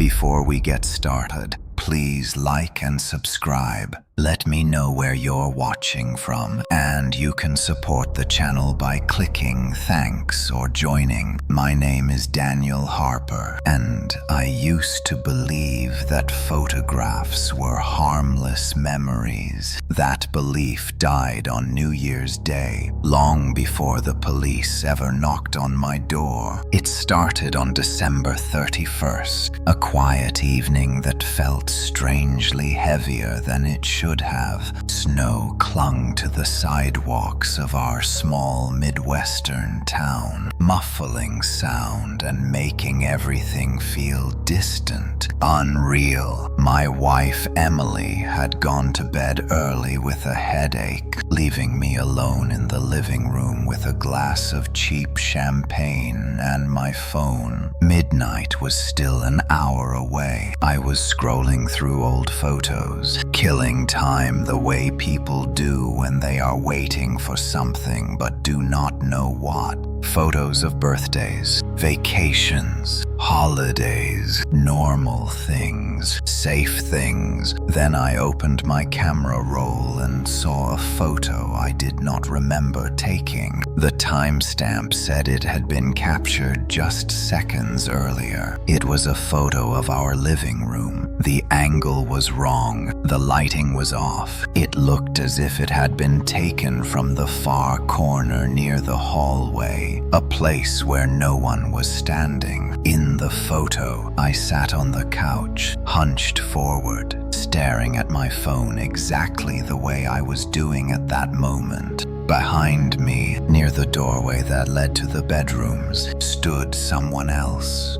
Before we get started, please like and subscribe. Let me know where you're watching from, and you can support the channel by clicking thanks or joining. My name is Daniel Harper, and I used to believe that photographs were harmless memories. That belief died on New Year's Day, long before the police ever knocked on my door. It started on December 31st, a quiet evening that felt strangely heavier than it should have. Snow clung to the sidewalks of our small Midwestern town, muffling sound and making everything feel distant, unreal. My wife Emily had gone to bed early with a headache, leaving me alone in the living room with a glass of cheap champagne and my phone. Midnight was still an hour away. I was scrolling through old photos, killing time the way people do when they are waiting for something but do not know what. Photos of birthdays, vacations, holidays, normal things, safe things. Then I opened my camera roll and saw a photo I did not remember taking. The timestamp said it had been captured just seconds earlier. It was a photo of our living room. The angle was wrong. The lighting was off. It looked as if it had been taken from the far corner near the hallway, a place where no one was standing. In the photo, I sat on the couch, hunched forward, staring at my phone exactly the way I was doing at that moment. Behind me, near the doorway that led to the bedrooms, stood someone else.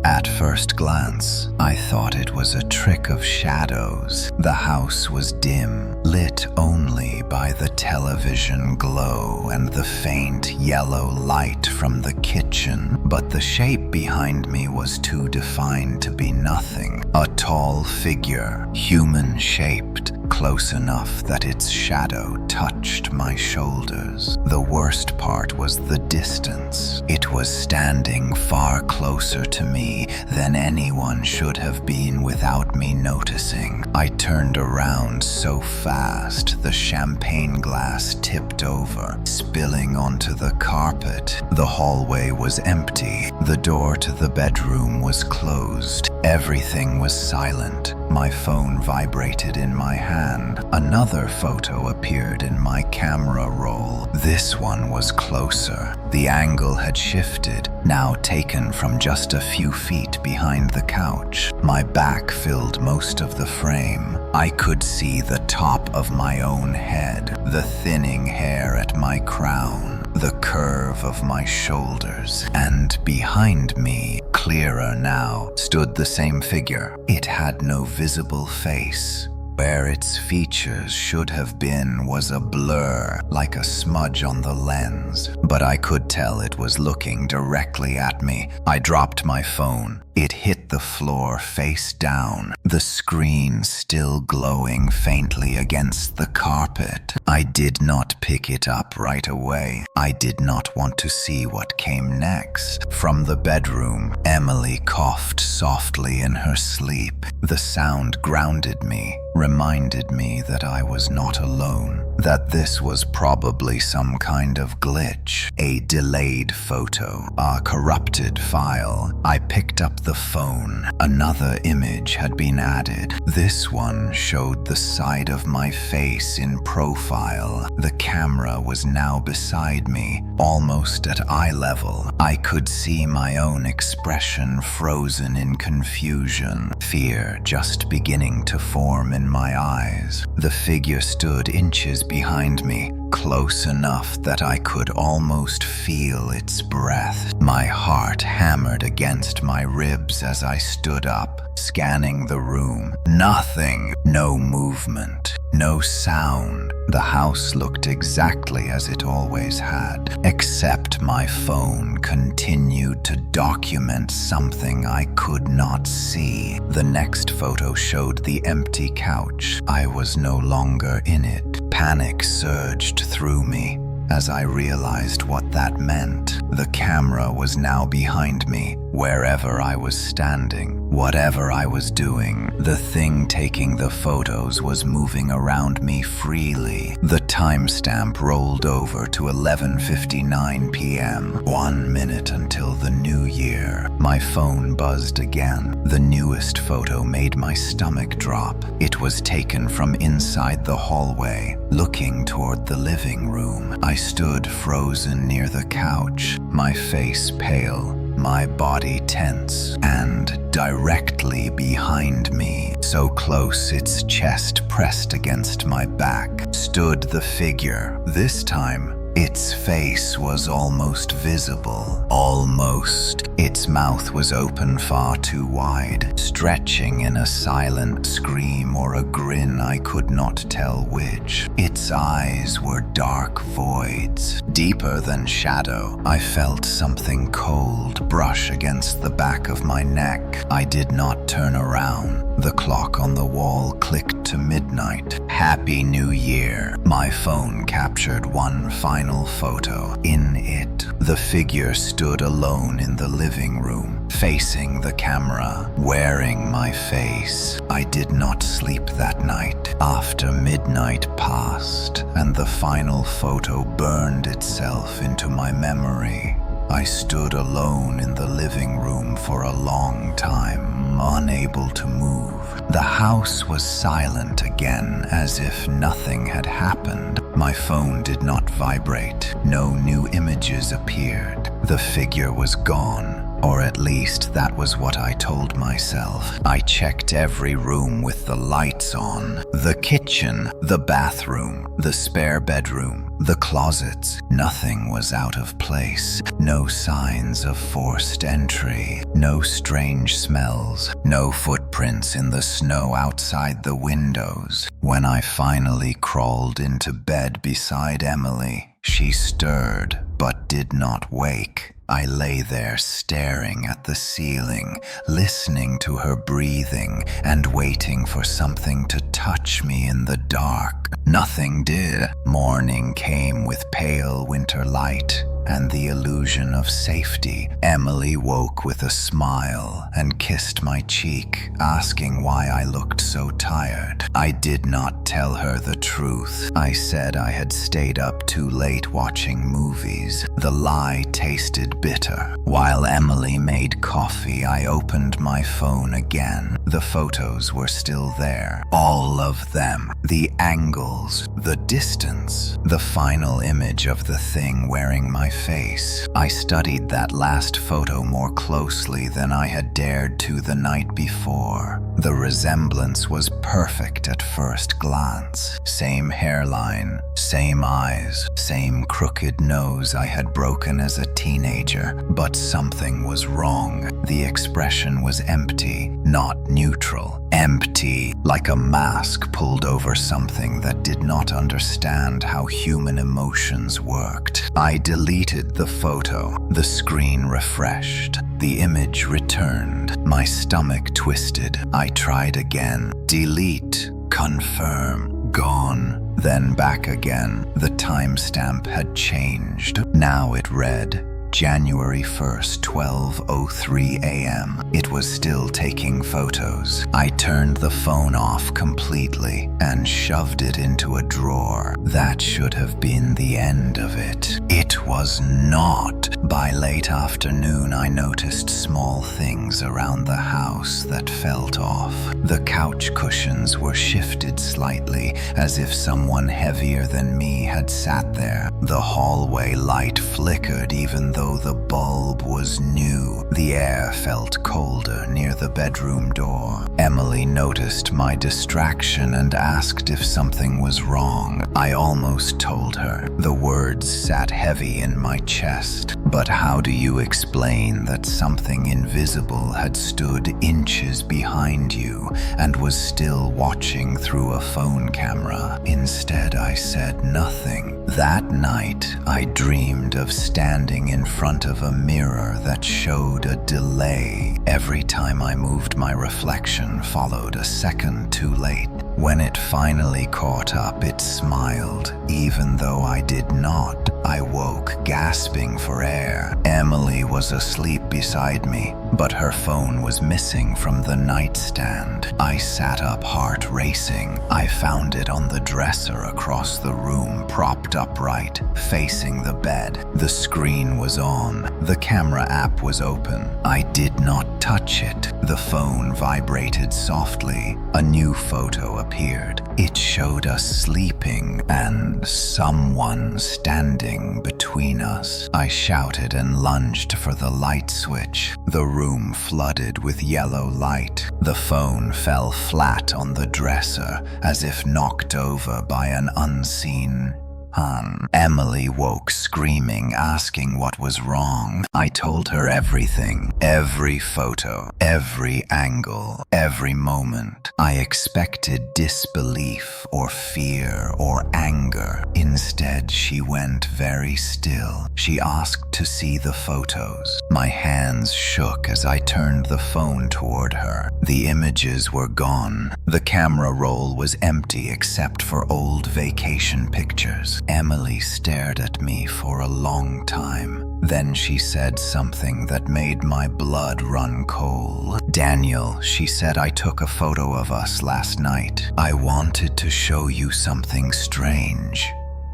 At first glance, I thought it was a trick of shadows. The house was dim, lit only by the television glow and the faint yellow light from the kitchen. But the shape behind me was too defined to be nothing. A tall figure, human-shaped, close enough that its shadow touched my shoulders. The worst part was the distance. It was standing far closer to me than anyone should have been without me noticing. I turned around so fast, the champagne glass tipped over, spilling onto the carpet. The hallway was empty. The door to the bedroom was closed. Everything was silent. My phone vibrated in my hand. Another photo appeared in my camera roll. This one was closer. The angle had shifted, now taken from just a few feet behind the couch. My back filled most of the frame. I could see the top of my own head, the thinning hair at my crown, the curve of my shoulders, and behind me, clearer now, stood the same figure. It had no visible face. Where its features should have been was a blur, like a smudge on the lens, but I could tell it was looking directly at me. I dropped my phone. It hit the floor face down, the screen still glowing faintly against the carpet. I did not pick it up right away. I did not want to see what came next. From the bedroom, Emily coughed softly in her sleep. The sound grounded me, reminded me that I was not alone, that this was probably some kind of glitch, a delayed photo, a corrupted file. I picked up the phone. Another image had been added. This one showed the side of my face in profile. The camera was now beside me, almost at eye level. I could see my own expression frozen in confusion, fear just beginning to form in my eyes. The figure stood inches behind me, close enough that I could almost feel its breath. My heart hammered against my ribs as I stood up, scanning the room. Nothing, no movement, no sound. The house looked exactly as it always had, except my phone continued to document something I could not see. The next photo showed the empty couch. I was no longer in it. Panic surged through me as I realized what that meant. The camera was now behind me, wherever I was standing. Whatever I was doing, the thing taking the photos was moving around me freely. The timestamp rolled over to 11:59 p.m., 1 minute until the new year. My phone buzzed again. The newest photo made my stomach drop. It was taken from inside the hallway, looking toward the living room. I stood frozen near the couch, my face pale, my body tense, and directly behind me, so close its chest pressed against my back, stood the figure. This time, its face was almost visible. Almost. Its mouth was open far too wide, stretching in a silent scream or a grin, I could not tell which. Its eyes were dark voids, deeper than shadow. I felt something cold brush against the back of my neck. I did not turn around. The clock on the wall clicked to midnight. Happy New Year. My phone captured one final photo. In it, the figure stood alone in the living room, facing the camera, wearing my face. I did not sleep that night. After midnight passed, and the final photo burned itself into my memory, I stood alone in the living room for a long time, unable to move. The house was silent again, as if nothing had happened. My phone did not vibrate. No new images appeared. The figure was gone. Or at least that was what I told myself. I checked every room with the lights on. The kitchen, the bathroom, the spare bedroom, the closets. Nothing was out of place. No signs of forced entry. No strange smells. No footprints in the snow outside the windows. When I finally crawled into bed beside Emily, she stirred but did not wake. I lay there staring at the ceiling, listening to her breathing and waiting for something to touch me in the dark. Nothing did. Morning came with pale winter light and the illusion of safety. Emily woke with a smile and kissed my cheek, asking why I looked so tired. I did not tell her the truth. I said I had stayed up too late watching movies. The lie tasted bitter. While Emily made coffee, I opened my phone again. The photos were still there. All of them. The angles, the distance, the final image of the thing wearing my face. I studied that last photo more closely than I had dared to the night before. The resemblance was perfect at first glance. Same hairline, same eyes, same crooked nose I had broken as a teenager. But something was wrong. The expression was empty, not neutral. Empty, like a mask pulled over something that did not understand how human emotions worked. I deleted the photo. The screen refreshed. The image returned. My stomach twisted. I tried again. Delete. Confirm. Gone. Then back again. The timestamp had changed. Now it read, January 1st, 12:03 a.m. It was still taking photos. I turned the phone off completely and shoved it into a drawer. That should have been the end of it. It was not. By late afternoon, I noticed small things around the house that felt off. The couch cushions were shifted slightly, as if someone heavier than me had sat there. The hallway light flickered even though the bulb was new. The air felt colder near the bedroom door. Emily noticed my distraction and asked if something was wrong. I almost told her. The words sat heavy in my chest. But how do you explain that something invisible had stood inches behind you and was still watching through a phone camera? Instead, I said nothing. That night, I dreamed of standing in front of a mirror that showed a delay. Every time I moved, my reflection followed a second too late. When it finally caught up, it smiled, even though I did not. I woke, gasping for air. Emily was asleep beside me, but her phone was missing from the nightstand. I sat up, heart racing. I found it on the dresser across the room, propped upright, facing the bed. The screen was on. The camera app was open. I did not touch it. The phone vibrated softly. A new photo appeared. It showed us sleeping and someone standing between us. I shouted and lunged for the light switch. The room flooded with yellow light. The phone fell flat on the dresser, as if knocked over by an unseen hand. Emily woke screaming, asking what was wrong. I told her everything, every photo, every angle, every moment. I expected disbelief or fear or anger. Instead, she went very still. She asked to see the photos. My hands shook as I turned the phone toward her. The images were gone. The camera roll was empty except for old vacation pictures. Emily stared at me for a long time. Then she said something that made my blood run cold. "Daniel," she said, "I took a photo of us last night. I wanted to show you something strange,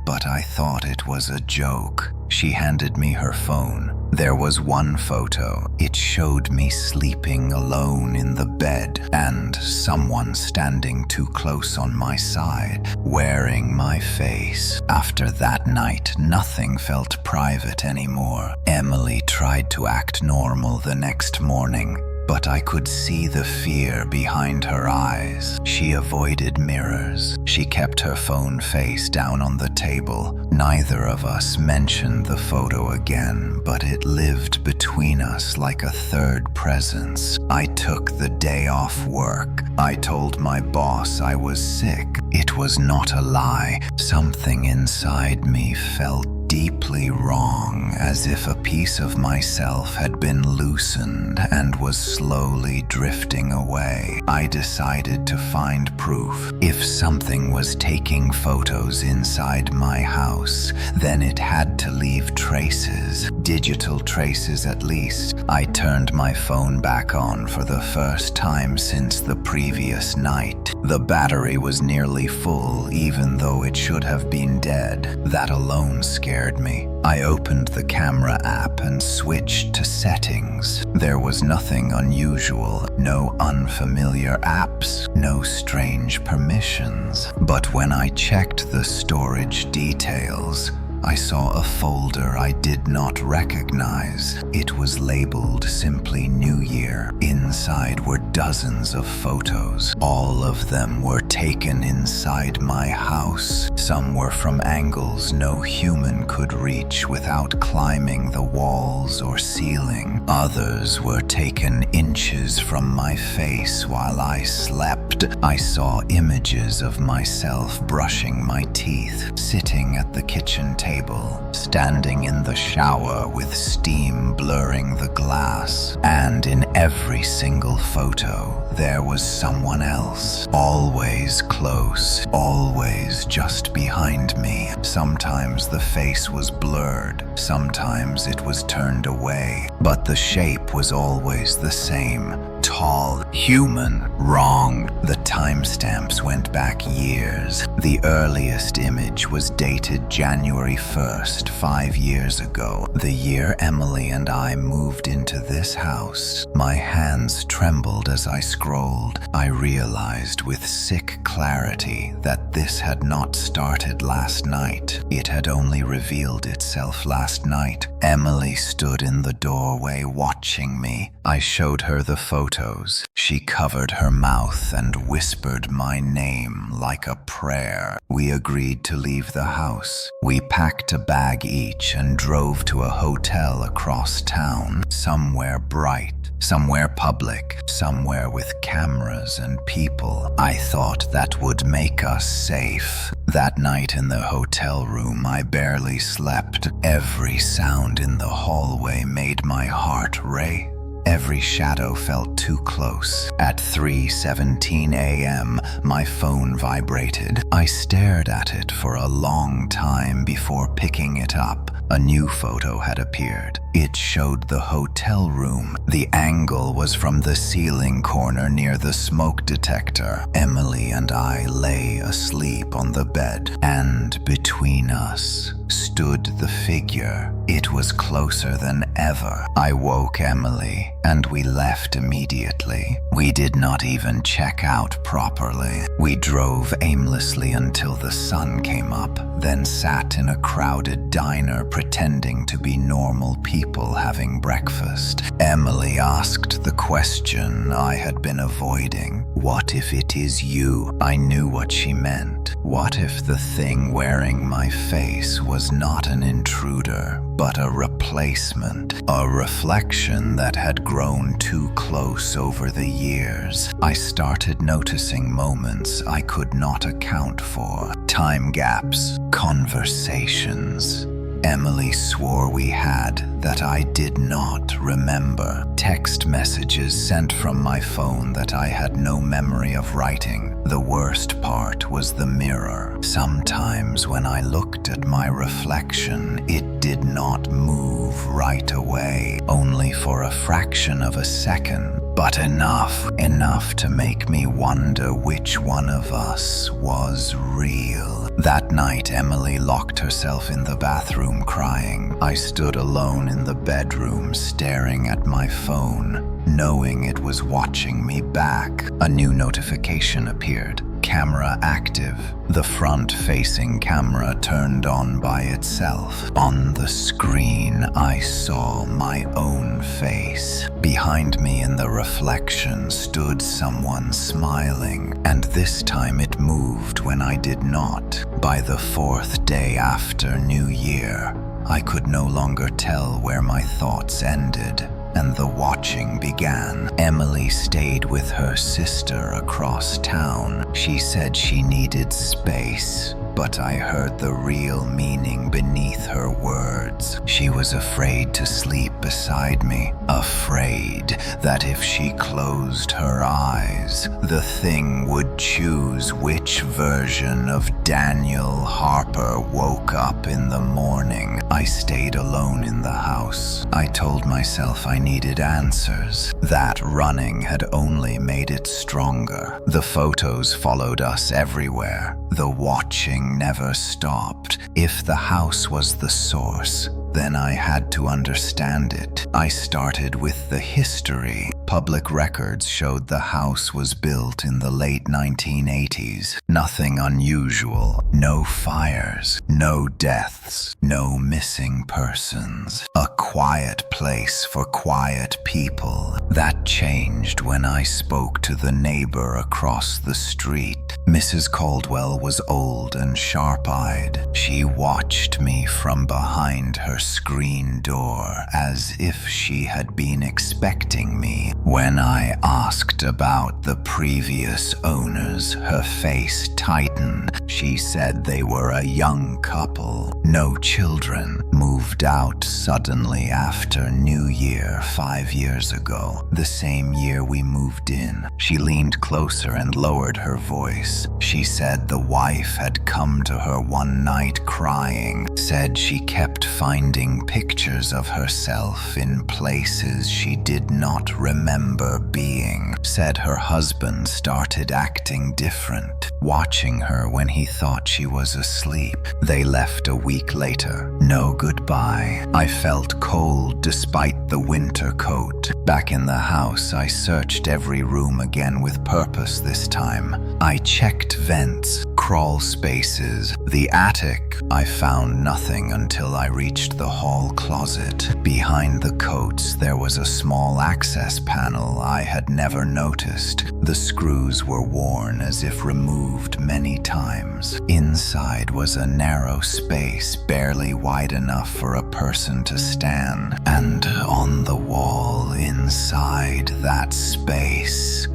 but I thought it was a joke." She handed me her phone. There was one photo. It showed me sleeping alone in the bed and someone standing too close on my side, wearing my face. After that night, nothing felt private anymore. Emily tried to act normal the next morning, but I could see the fear behind her eyes. She avoided mirrors. She kept her phone face down on the table. Neither of us mentioned the photo again, but it lived between us like a third presence. I took the day off work. I told my boss I was sick. It was not a lie. Something inside me felt deeply wrong, as if a piece of myself had been loosened and was slowly drifting away. I decided to find proof. If something was taking photos inside my house, then it had to leave traces, digital traces at least. I turned my phone back on for the first time since the previous night. The battery was nearly full, even though it should have been dead. That alone scared me. I opened the camera app and switched to settings. There was nothing unusual, no unfamiliar apps, no strange permissions. But when I checked the storage details, I saw a folder I did not recognize. It was labeled simply New Year. Inside were dozens of photos. All of them were taken inside my house. Some were from angles no human could reach without climbing the walls or ceiling. Others were taken inches from my face while I slept. I saw images of myself brushing my teeth, sitting at the kitchen table, standing in the shower with steam blurring the glass. And in every single photo, there was someone else, always close, always just behind me. Sometimes the face was blurred, sometimes it was turned away, but the shape was always the same. Tall, human, wrong. The timestamps went back years. The earliest image was dated January 1st, 5 years ago, the year Emily and I moved into this house. My hands trembled as I scrolled. I realized with sick clarity that this had not started last night. It had only revealed itself last night. Emily stood in the doorway watching me. I showed her the photos. She covered her mouth and whispered my name like a prayer. We agreed to leave the house. We packed a bag each and drove to a hotel across town, somewhere bright, somewhere public, somewhere with cameras and people. I thought that would make us safe. That night in the hotel room, I barely slept. Every sound in the hallway made my heart race. Every shadow felt too close. At 3:17 a.m., my phone vibrated. I stared at it for a long time before picking it up. A new photo had appeared. It showed the hotel room. The angle was from the ceiling corner near the smoke detector. Emily and I lay asleep on the bed, and between us stood the figure. It was closer than ever. I woke Emily, and we left immediately. We did not even check out properly. We drove aimlessly until the sun came up, then sat in a crowded diner pretending to be normal people having breakfast. Emily asked the question I had been avoiding. What if it is you? I knew what she meant. What if the thing wearing my face was not an intruder, but a replacement, a reflection that had grown too close over the years? I started noticing moments I could not account for. Time gaps, conversations Emily swore we had that I did not remember. Text messages sent from my phone that I had no memory of writing. The worst part was the mirror. Sometimes when I looked at my reflection, it did not move right away, only for a fraction of a second, but enough to make me wonder which one of us was real. That night, Emily locked herself in the bathroom crying. I stood alone in the bedroom staring at my phone, knowing it was watching me back. A new notification appeared. Camera active. The front-facing camera turned on by itself. On the screen, I saw my own face. Behind me in the reflection stood someone smiling, and this time it moved when I did not. By the fourth day after New Year, I could no longer tell where my thoughts ended, and the watching began. Emily stayed with her sister across town. She said she needed space, but I heard the real meaning beneath her words. She was afraid to sleep beside me, afraid that if she closed her eyes, the thing would choose which version of Daniel Harper woke up in the morning. I stayed alone in the house. I told myself I needed answers. That running had only made it stronger. The photos followed us everywhere. The watching never stopped. If the house was the source, then I had to understand it. I started with the history. Public records showed the house was built in the late 1980s. Nothing unusual. No fires. No deaths. No missing persons. A quiet place for quiet people. That changed when I spoke to the neighbor across the street. Mrs. Caldwell was old and sharp-eyed. She watched me from behind her screen door as if she had been expecting me. When I asked about the previous owners, her face tightened. She said they were a young couple, no children, moved out suddenly after New Year 5 years ago, the same year we moved in. She leaned closer and lowered her voice. She said the wife had come to her one night crying, said she kept finding pictures of herself in places she did not remember being, said her husband started acting different, watching her when he thought she was asleep. They left a week later. No goodbye. I felt cold despite the winter coat. Back in the house, I searched every room again with purpose this time. I checked vents, crawl spaces, the attic. I found nothing until I reached the hall closet. Behind the coats, there was a small access panel I had never noticed. The screws were worn as if removed many times. Inside was a narrow space, barely wide enough for a person to stand. And on the wall inside that space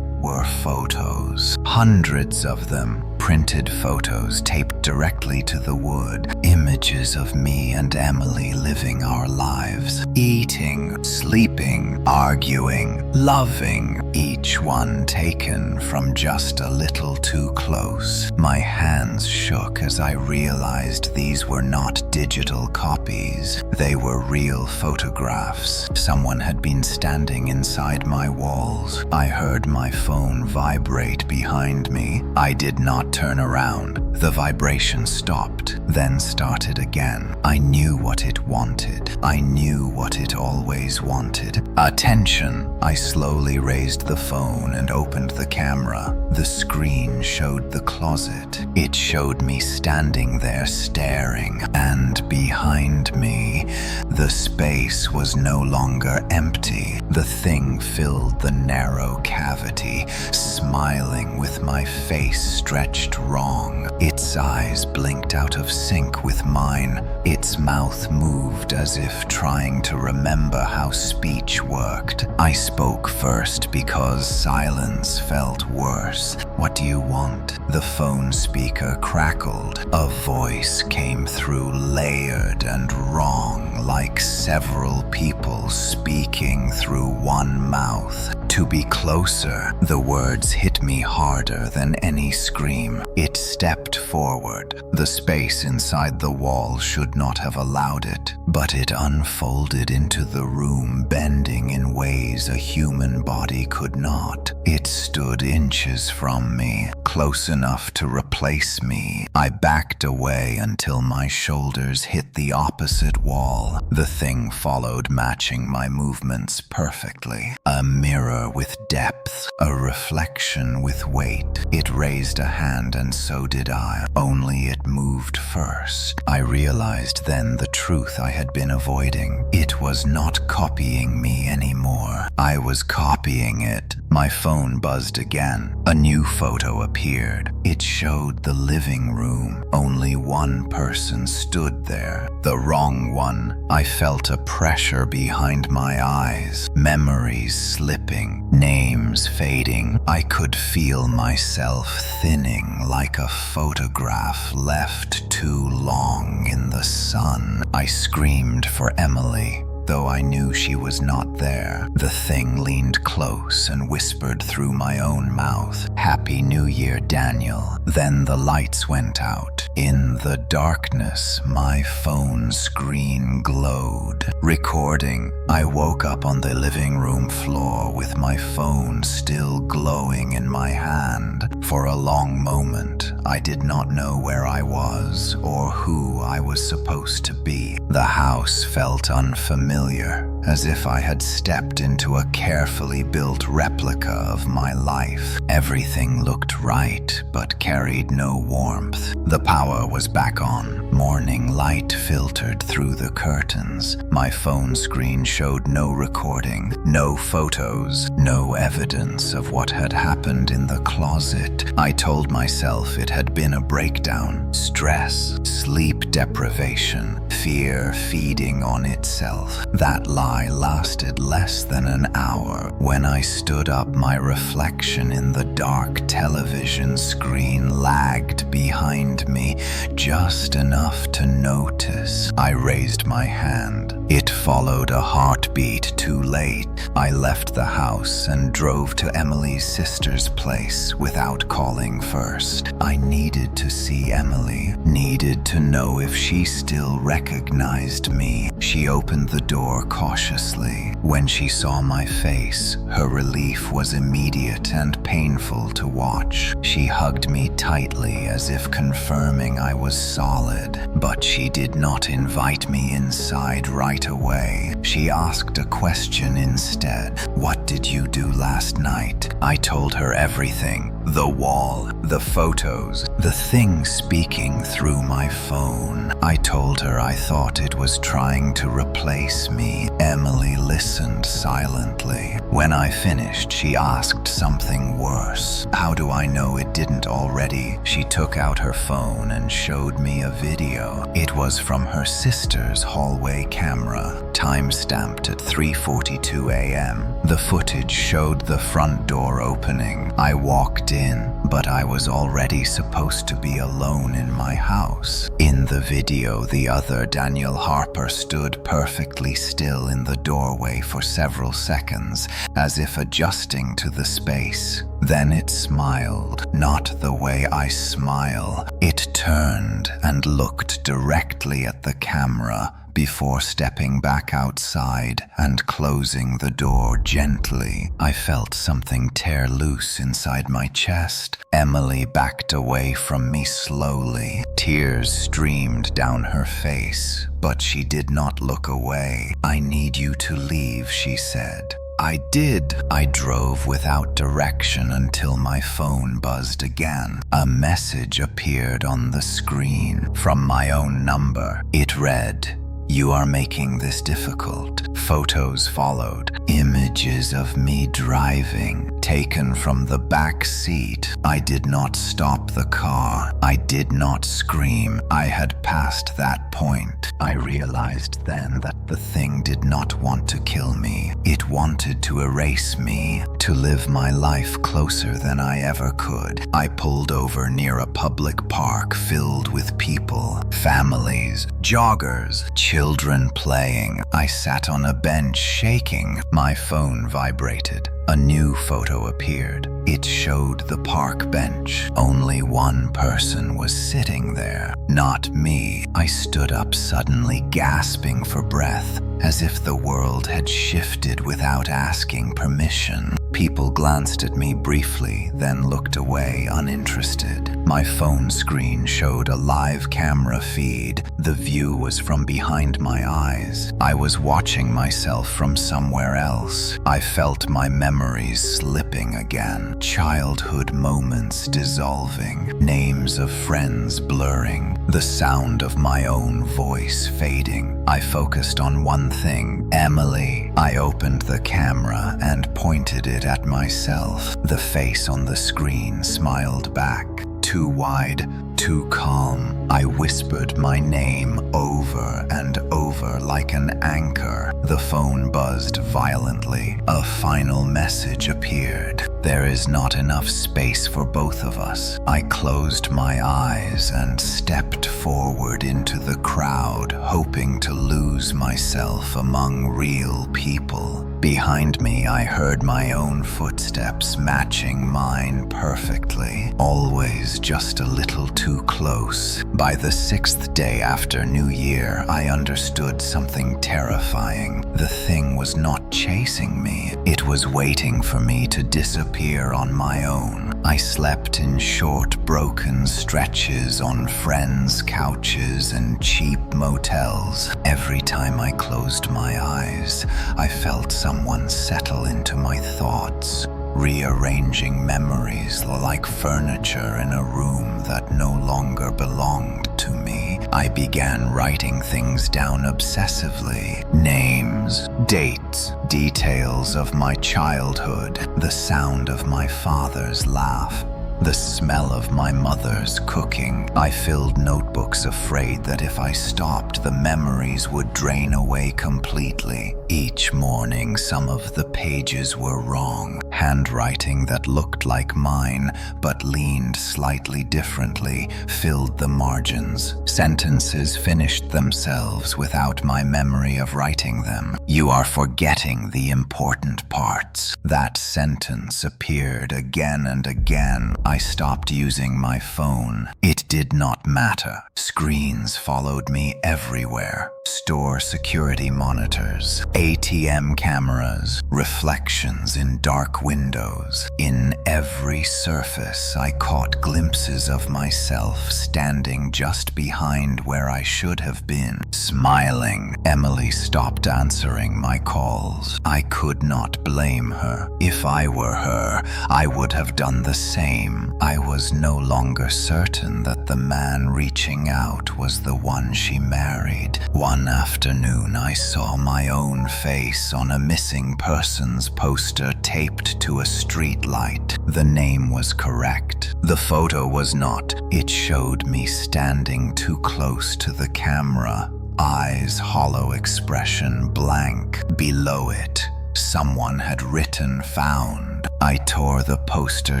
were photos. Hundreds of them. Printed photos taped directly to the wood. Images of me and Emily living our lives, eating, sleeping, arguing, loving, each one taken from just a little too close. My hands shook as I realized these were not digital copies. They were real photographs. Someone had been standing inside my walls. I heard my phone vibrate behind me. I did not turn around. The vibration stopped, then started again. I knew what it wanted. I knew what it always wanted. Attention! I slowly raised the phone and opened the camera. The screen showed the closet. It showed me standing there staring, and behind me, the space was no longer empty. The thing filled the narrow cavity, smiling with my face stretched wrong. Its eyes blinked out of sync with mine. Its mouth moved as if trying to remember how speech worked. I spoke first because silence felt worse. "What do you want?" The phone speaker crackled. A voice came through, layered and wrong, like several people speaking through one mouth. To be closer, the words hit me harder than any scream. It stepped forward. The space inside the wall should not have allowed it, but it unfolded into the room, bending in ways a human body could not. It stood inches from me, close enough to replace me. I backed away until my shoulders hit the opposite wall. The thing followed, matching my movements perfectly. A mirror with depth, a reflection with weight. It raised a hand and so did I, only it moved first. I realized then the truth I had been avoiding. It was not copying me anymore. I was copying it. My phone buzzed again. A new photo appeared. It showed the living room. Only one person stood there. The wrong one. I felt a pressure behind my eyes. Memories slipping. Names fading. I could feel myself thinning like a photograph left too long in the sun. I screamed for Emily, though I knew she was not there. The thing leaned close and whispered through my own mouth, "Happy New Year, Daniel." Then the lights went out. In the darkness, my phone screen glowed. Recording. I woke up on the living room floor with my phone still glowing in my hand. For a long moment, I did not know where I was or who I was supposed to be. The house felt unfamiliar, as if I had stepped into a carefully built replica of my life. Everything looked right, but carried no warmth. The power was back on. Morning light filtered through the curtains. My phone screen showed no recording, no photos, no evidence of what had happened in the closet. I told myself it had been a breakdown. Stress, sleep deprivation, fear feeding on itself. That lie lasted less than an hour. When I stood up, my reflection in the dark television screen lagged behind me just enough to notice. I raised my hand. It followed a heartbeat too late. I left the house and drove to Emily's sister's place without calling first. I needed to see Emily, needed to know if she still recognized me. She opened the door cautiously. When she saw my face, her relief was immediate and painful to watch. She hugged me tightly as if confirming I was solid, but she did not invite me inside right away. She asked a question instead. "What did you do last night?" I told her everything. The wall, the photos, the thing speaking through my phone. I told her I thought it was trying to replace me. Emily listened silently. When I finished, she asked something worse. How do I know it didn't already? She took out her phone and showed me a video. It was from her sister's hallway camera, time-stamped at 3:42 a.m. The footage showed the front door opening. I walked in, but I was already supposed to be alone in my house. In the video, the other Daniel Harper stood perfectly still in the doorway for several seconds, as if adjusting to the space. Then it smiled, not the way I smile. It turned and looked directly at the camera before stepping back outside and closing the door gently. I felt something tear loose inside my chest. Emily backed away from me slowly. Tears streamed down her face, but she did not look away. "I need you to leave," she said. I did. I drove without direction until my phone buzzed again. A message appeared on the screen from my own number. It read, "You are making this difficult." Photos followed. Images of me driving, taken from the back seat. I did not stop the car. I did not scream. I had passed that point. I realized then that the thing did not want to kill me. It wanted to erase me, to live my life closer than I ever could. I pulled over near a public park filled with people, families, joggers, children playing. I sat on a bench shaking. My phone vibrated. A new photo appeared. It showed the park bench. Only one person was sitting there, not me. I stood up suddenly, gasping for breath, as if the world had shifted without asking permission. People glanced at me briefly, then looked away, uninterested. My phone screen showed a live camera feed. The view was from behind my eyes. I was watching myself from somewhere else. I felt my memories slipping again. Childhood moments dissolving. Names of friends blurring. The sound of my own voice fading. I focused on one thing, Emily. I opened the camera and pointed it at myself. The face on the screen smiled back. Too wide, too calm. I whispered my name over and over like an anchor. The phone buzzed violently. A final message appeared. "There is not enough space for both of us." I closed my eyes and stepped forward into the crowd, hoping to lose myself among real people. Behind me, I heard my own footsteps matching mine perfectly, always just a little too close. By the 6th day after New Year, I understood something terrifying. The thing was not chasing me. It was waiting for me to disappear on my own. I slept in short, broken stretches on friends' couches and cheap motels. Every time I closed my eyes, I felt someone settle into my thoughts, rearranging memories like furniture in a room that no longer belonged to me. I began writing things down obsessively. Names, dates, details of my childhood, the sound of my father's laugh, the smell of my mother's cooking. I filled notebooks afraid that if I stopped, the memories would drain away completely. Each morning, some of the pages were wrong. Handwriting that looked like mine, but leaned slightly differently, filled the margins. Sentences finished themselves without my memory of writing them. "You are forgetting the important parts." That sentence appeared again and again. I stopped using my phone. It did not matter. Screens followed me everywhere. Store security monitors, ATM cameras, reflections in dark windows. In every surface, I caught glimpses of myself standing just behind where I should have been, smiling. Emily stopped answering my calls. I could not blame her. If I were her, I would have done the same. I was no longer certain that the man reaching out was the one she married. One afternoon, I saw my own face on a missing persons poster taped to a street light. The name was correct. The photo was not. It showed me standing too close to the camera. Eyes hollow, expression blank. Below it, Someone had written "found." I tore the poster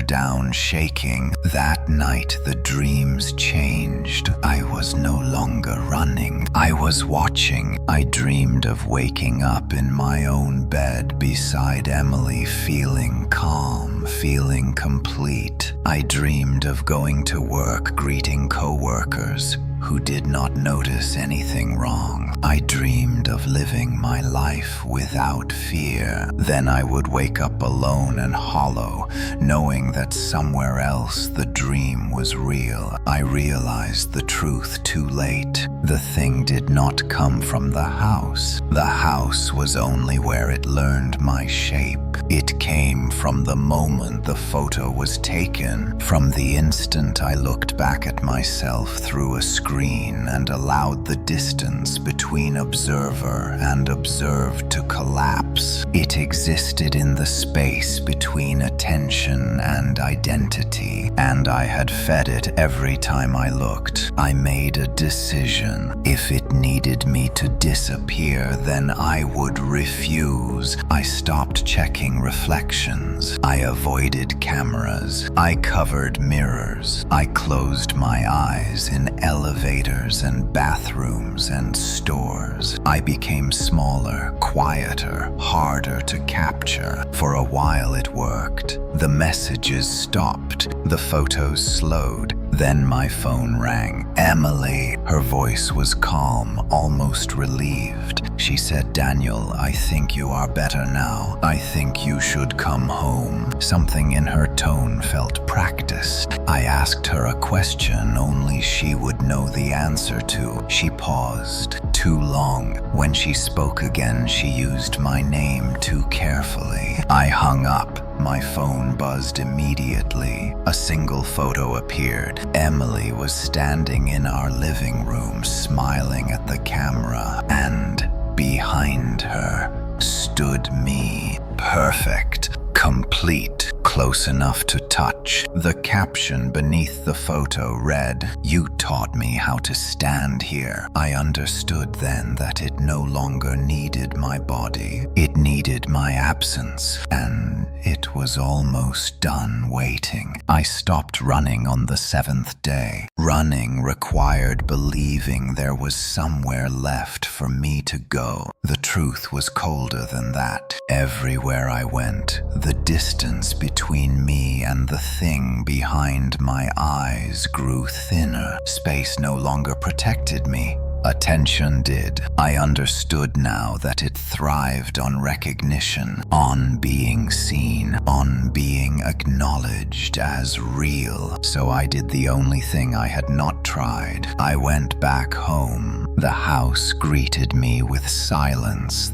down, shaking. That night, the dreams changed. I was no longer running. I was watching. I dreamed of waking up in my own bed beside Emily, feeling calm, feeling complete. I dreamed of going to work, greeting co-workers who did not notice anything wrong. I dreamed of living my life without fear. Then I would wake up alone and hollow, knowing that somewhere else the dream was real. I realized the truth too late. The thing did not come from the house. The house was only where it learned my shape. It came from the moment the photo was taken, from the instant I looked back at myself through a screen and allowed the distance between observer and observed to collapse. It existed in the space between attention and identity, and I had fed it every time I looked. I made a decision. If it needed me to disappear, then I would refuse. I stopped checking reflections. I avoided cameras. I covered mirrors. I closed my eyes in elevators and bathrooms and stores. I became smaller, quieter, harder to capture. For a while it worked. The messages stopped. The photos slowed. Then my phone rang. Emily. Her voice was calm, almost relieved. She said, "Daniel, I think you are better now. I think you should come home." Something in her tone felt practiced. I asked her a question only she would know the answer to. She paused. Too long. When she spoke again, she used my name too carefully. I hung up. My phone buzzed immediately. A single photo appeared. Emily was standing in our living room, smiling at the camera, and behind her stood me. Perfect, complete, close enough to touch. The caption beneath the photo read, "You taught me how to stand here." I understood then that it no longer needed my body. It needed my absence, and it was almost done waiting. I stopped running on the 7th day. Running required believing there was somewhere left for me to go. The truth was colder than that. Everywhere I went, the distance between me and the thing behind my eyes grew thinner. Space no longer protected me. Attention did. I understood now that it thrived on recognition, on being seen, on being acknowledged as real. So I did the only thing I had not tried. I went back home. The house greeted me with silence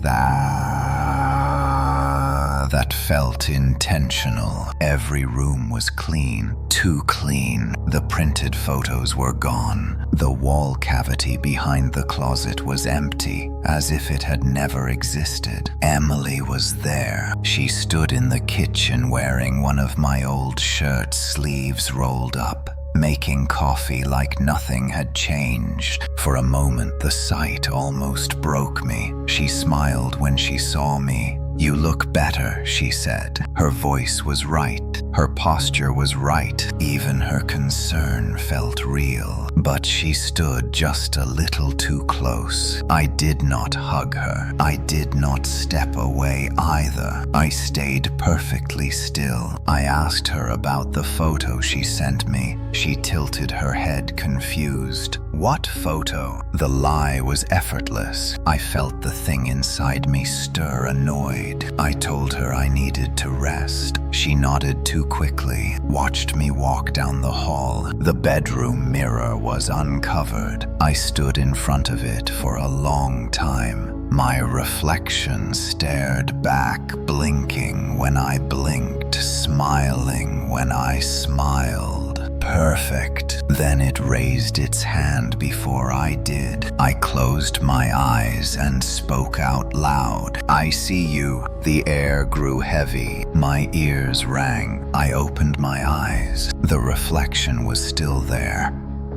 that felt intentional. Every room was clean, too clean. The printed photos were gone. The wall cavity behind the closet was empty, as if it had never existed. Emily was there. She stood in the kitchen wearing one of my old shirts, sleeves rolled up, making coffee like nothing had changed. For a moment, the sight almost broke me. She smiled when she saw me. "You look better," she said. Her voice was right. Her posture was right. Even her concern felt real. But she stood just a little too close. I did not hug her. I did not step away either. I stayed perfectly still. I asked her about the photo she sent me. She tilted her head, confused. "What photo?" The lie was effortless. I felt the thing inside me stir, annoyed. I told her I needed to rest. She nodded too quickly, watched me walk down the hall. The bedroom mirror was uncovered. I stood in front of it for a long time. My reflection stared back, blinking when I blinked, smiling when I smiled. Perfect. Then it raised its hand before I did. I closed my eyes and spoke out loud. "I see you." The air grew heavy. My ears rang. I opened my eyes. The reflection was still there,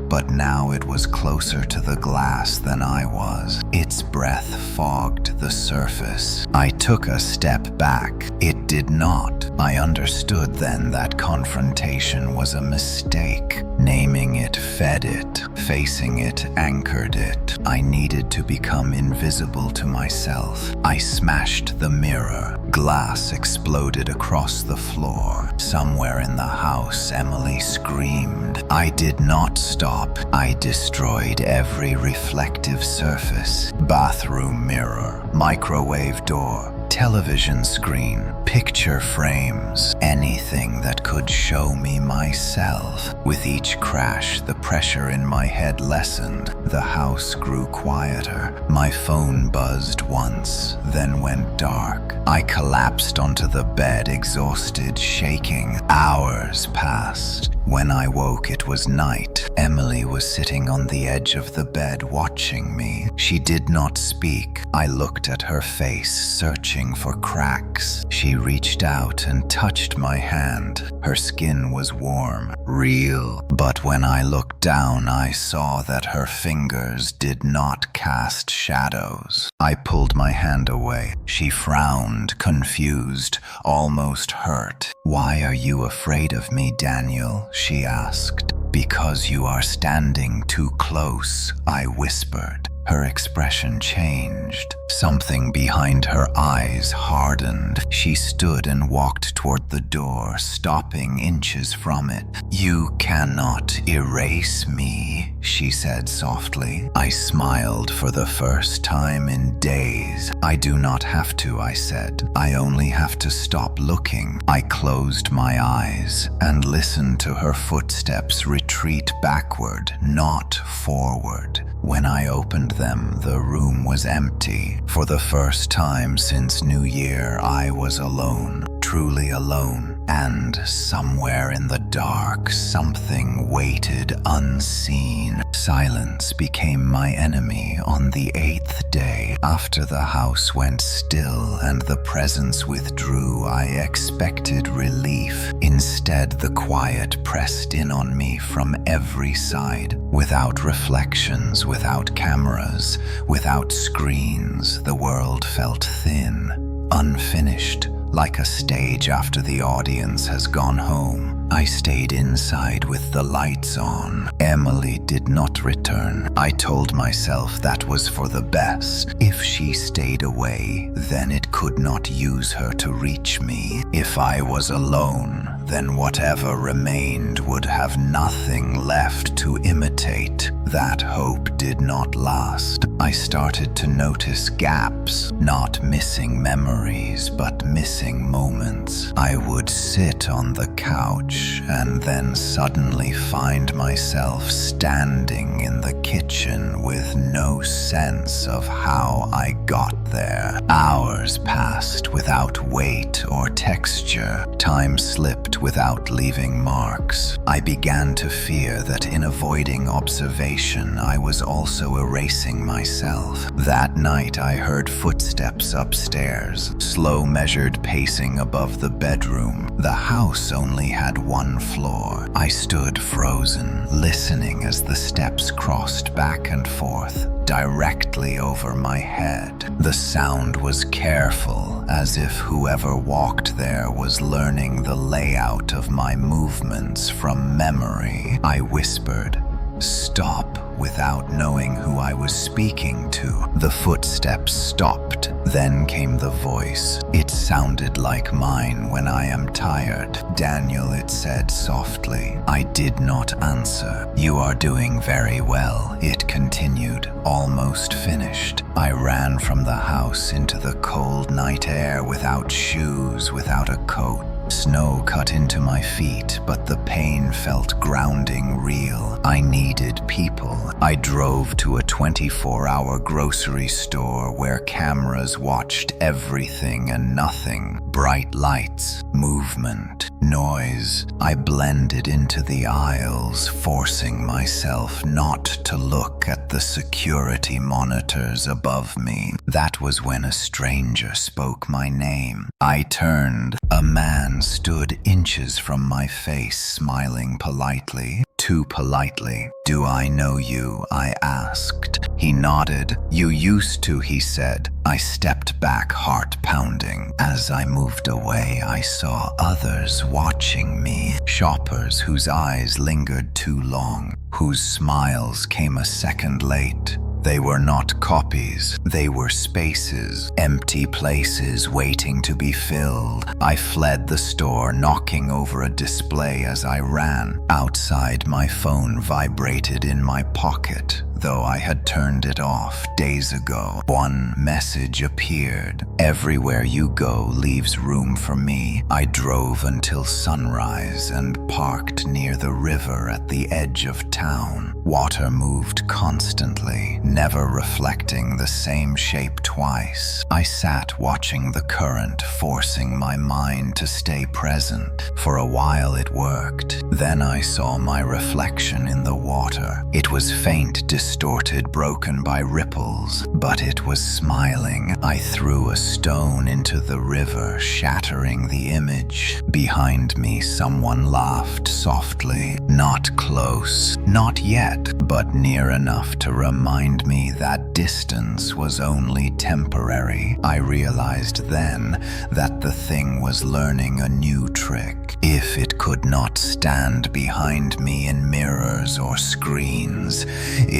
but now it was closer to the glass than I was. Its breath fogged the surface. I took a step back. It did not. I understood then that confrontation was a mistake. Naming it fed it. Facing it anchored it. I needed to become invisible to myself. I smashed the mirror. Glass exploded across the floor. Somewhere in the house, Emily screamed. I did not stop. I destroyed every reflective surface. Bathroom mirror, microwave door, television screen, picture frames, anything that could show me myself. With each crash, the pressure in my head lessened. The house grew quieter. My phone buzzed once, then went dark. I collapsed onto the bed, exhausted, shaking. Hours passed. When I woke, it was night. Emily was sitting on the edge of the bed watching me. She did not speak. I looked at her face, searching for cracks. She reached out and touched my hand. Her skin was warm, real. But when I looked down, I saw that her fingers did not cast shadows. I pulled my hand away. She frowned, confused, almost hurt. "Why are you afraid of me, Daniel?" she asked. "Because you are standing too close," I whispered. Her expression changed. Something behind her eyes hardened. She stood and walked toward the door, stopping inches from it. "You cannot erase me," she said softly. I smiled for the first time in days. "I do not have to," I said. "I only have to stop looking." I closed my eyes and listened to her footsteps retreat backward, not forward. When I opened them, the room was empty. For the first time since New Year, I was alone, truly alone. And somewhere in the dark, something waited unseen. Silence became my enemy on the 8th day. After the house went still and the presence withdrew, I expected relief. Instead, the quiet pressed in on me from every side. Without reflections, without cameras, without screens, the world felt thin, unfinished. Like a stage after the audience has gone home. I stayed inside with the lights on. Emily did not return. I told myself that was for the best. If she stayed away, then it could not use her to reach me. If I was alone, then whatever remained would have nothing left to imitate. That hope did not last. I started to notice gaps, not missing memories, but missing moments. I would sit on the couch and then suddenly find myself standing in the kitchen with no sense of how I got there. Hours passed without weight or texture. Time slipped without leaving marks. I began to fear that in avoiding observation, I was also erasing myself. That night, I heard footsteps upstairs, slow measured pacing above the bedroom. The house only had one floor. I stood frozen, listening as the steps crossed back and forth, directly over my head. The sound was careful, as if whoever walked there was learning the layout of my movements from memory. I whispered, "Stop," without knowing who I was speaking to. The footsteps stopped. Then came the voice. It sounded like mine when I am tired. "Daniel," it said softly. I did not answer. "You are doing very well," it continued, almost finished. I ran from the house into the cold night air without shoes, without a coat. Snow cut into my feet, but the pain felt grounding real. I needed people. I drove to a 24-hour grocery store where cameras watched everything and nothing. Bright lights, movement, noise. I blended into the aisles, forcing myself not to look at the security monitors above me. That was when a stranger spoke my name. I turned. A man stood inches from my face, smiling politely. too politely. "Do I know you?" I asked. He nodded. "You used to," he said. I stepped back, heart pounding. As I moved away, I saw others watching me. Shoppers whose eyes lingered too long, whose smiles came a second late. They were not copies, they were spaces, empty places waiting to be filled. I fled the store, knocking over a display as I ran. Outside, my phone vibrated in my pocket, though I had turned it off days ago. One message appeared: "Everywhere you go leaves room for me." I drove until sunrise and parked near the river at the edge of town. Water moved constantly, never reflecting the same shape twice. I sat watching the current, forcing my mind to stay present. For a while it worked. Then I saw my reflection in the water. It was faint, distorted, broken by ripples, but it was smiling. I threw a stone into the river, shattering the image. Behind me, someone laughed softly. Not close, not yet, but near enough to remind me that distance was only temporary. I realized then that the thing was learning a new trick. If it could not stand behind me in mirrors or screens,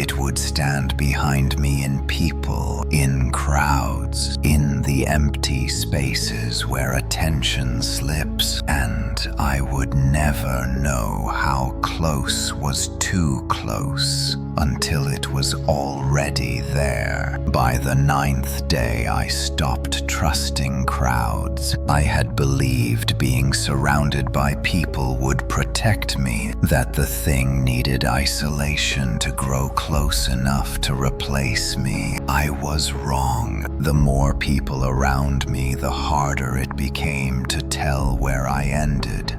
it would stand behind me in people, in crowds, in the empty spaces where attention slips, and I would never know how close was too close until it was already there. By the 9th day, I stopped trusting crowds. I had believed being surrounded by people would protect me, that the thing needed isolation to grow close enough to replace me. I was wrong. The more people around me, the harder it became to tell where I ended,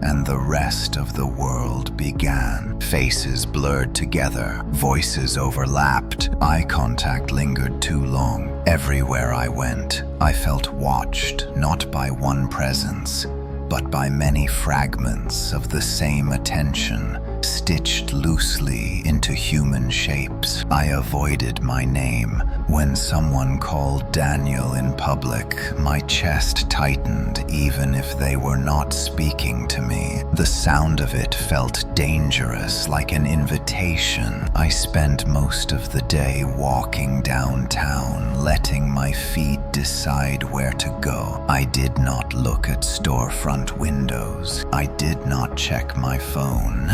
and the rest of the world began. Faces blurred together, voices overlapped, eye contact lingered too long. Everywhere I went, I felt watched, not by one presence, but by many fragments of the same attention, stitched loosely into human shapes. I avoided my name. When someone called Daniel in public, my chest tightened even if they were not speaking to me. The sound of it felt dangerous, like an invitation. I spent most of the day walking downtown, letting my feet decide where to go. I did not look at storefront windows. I did not check my phone.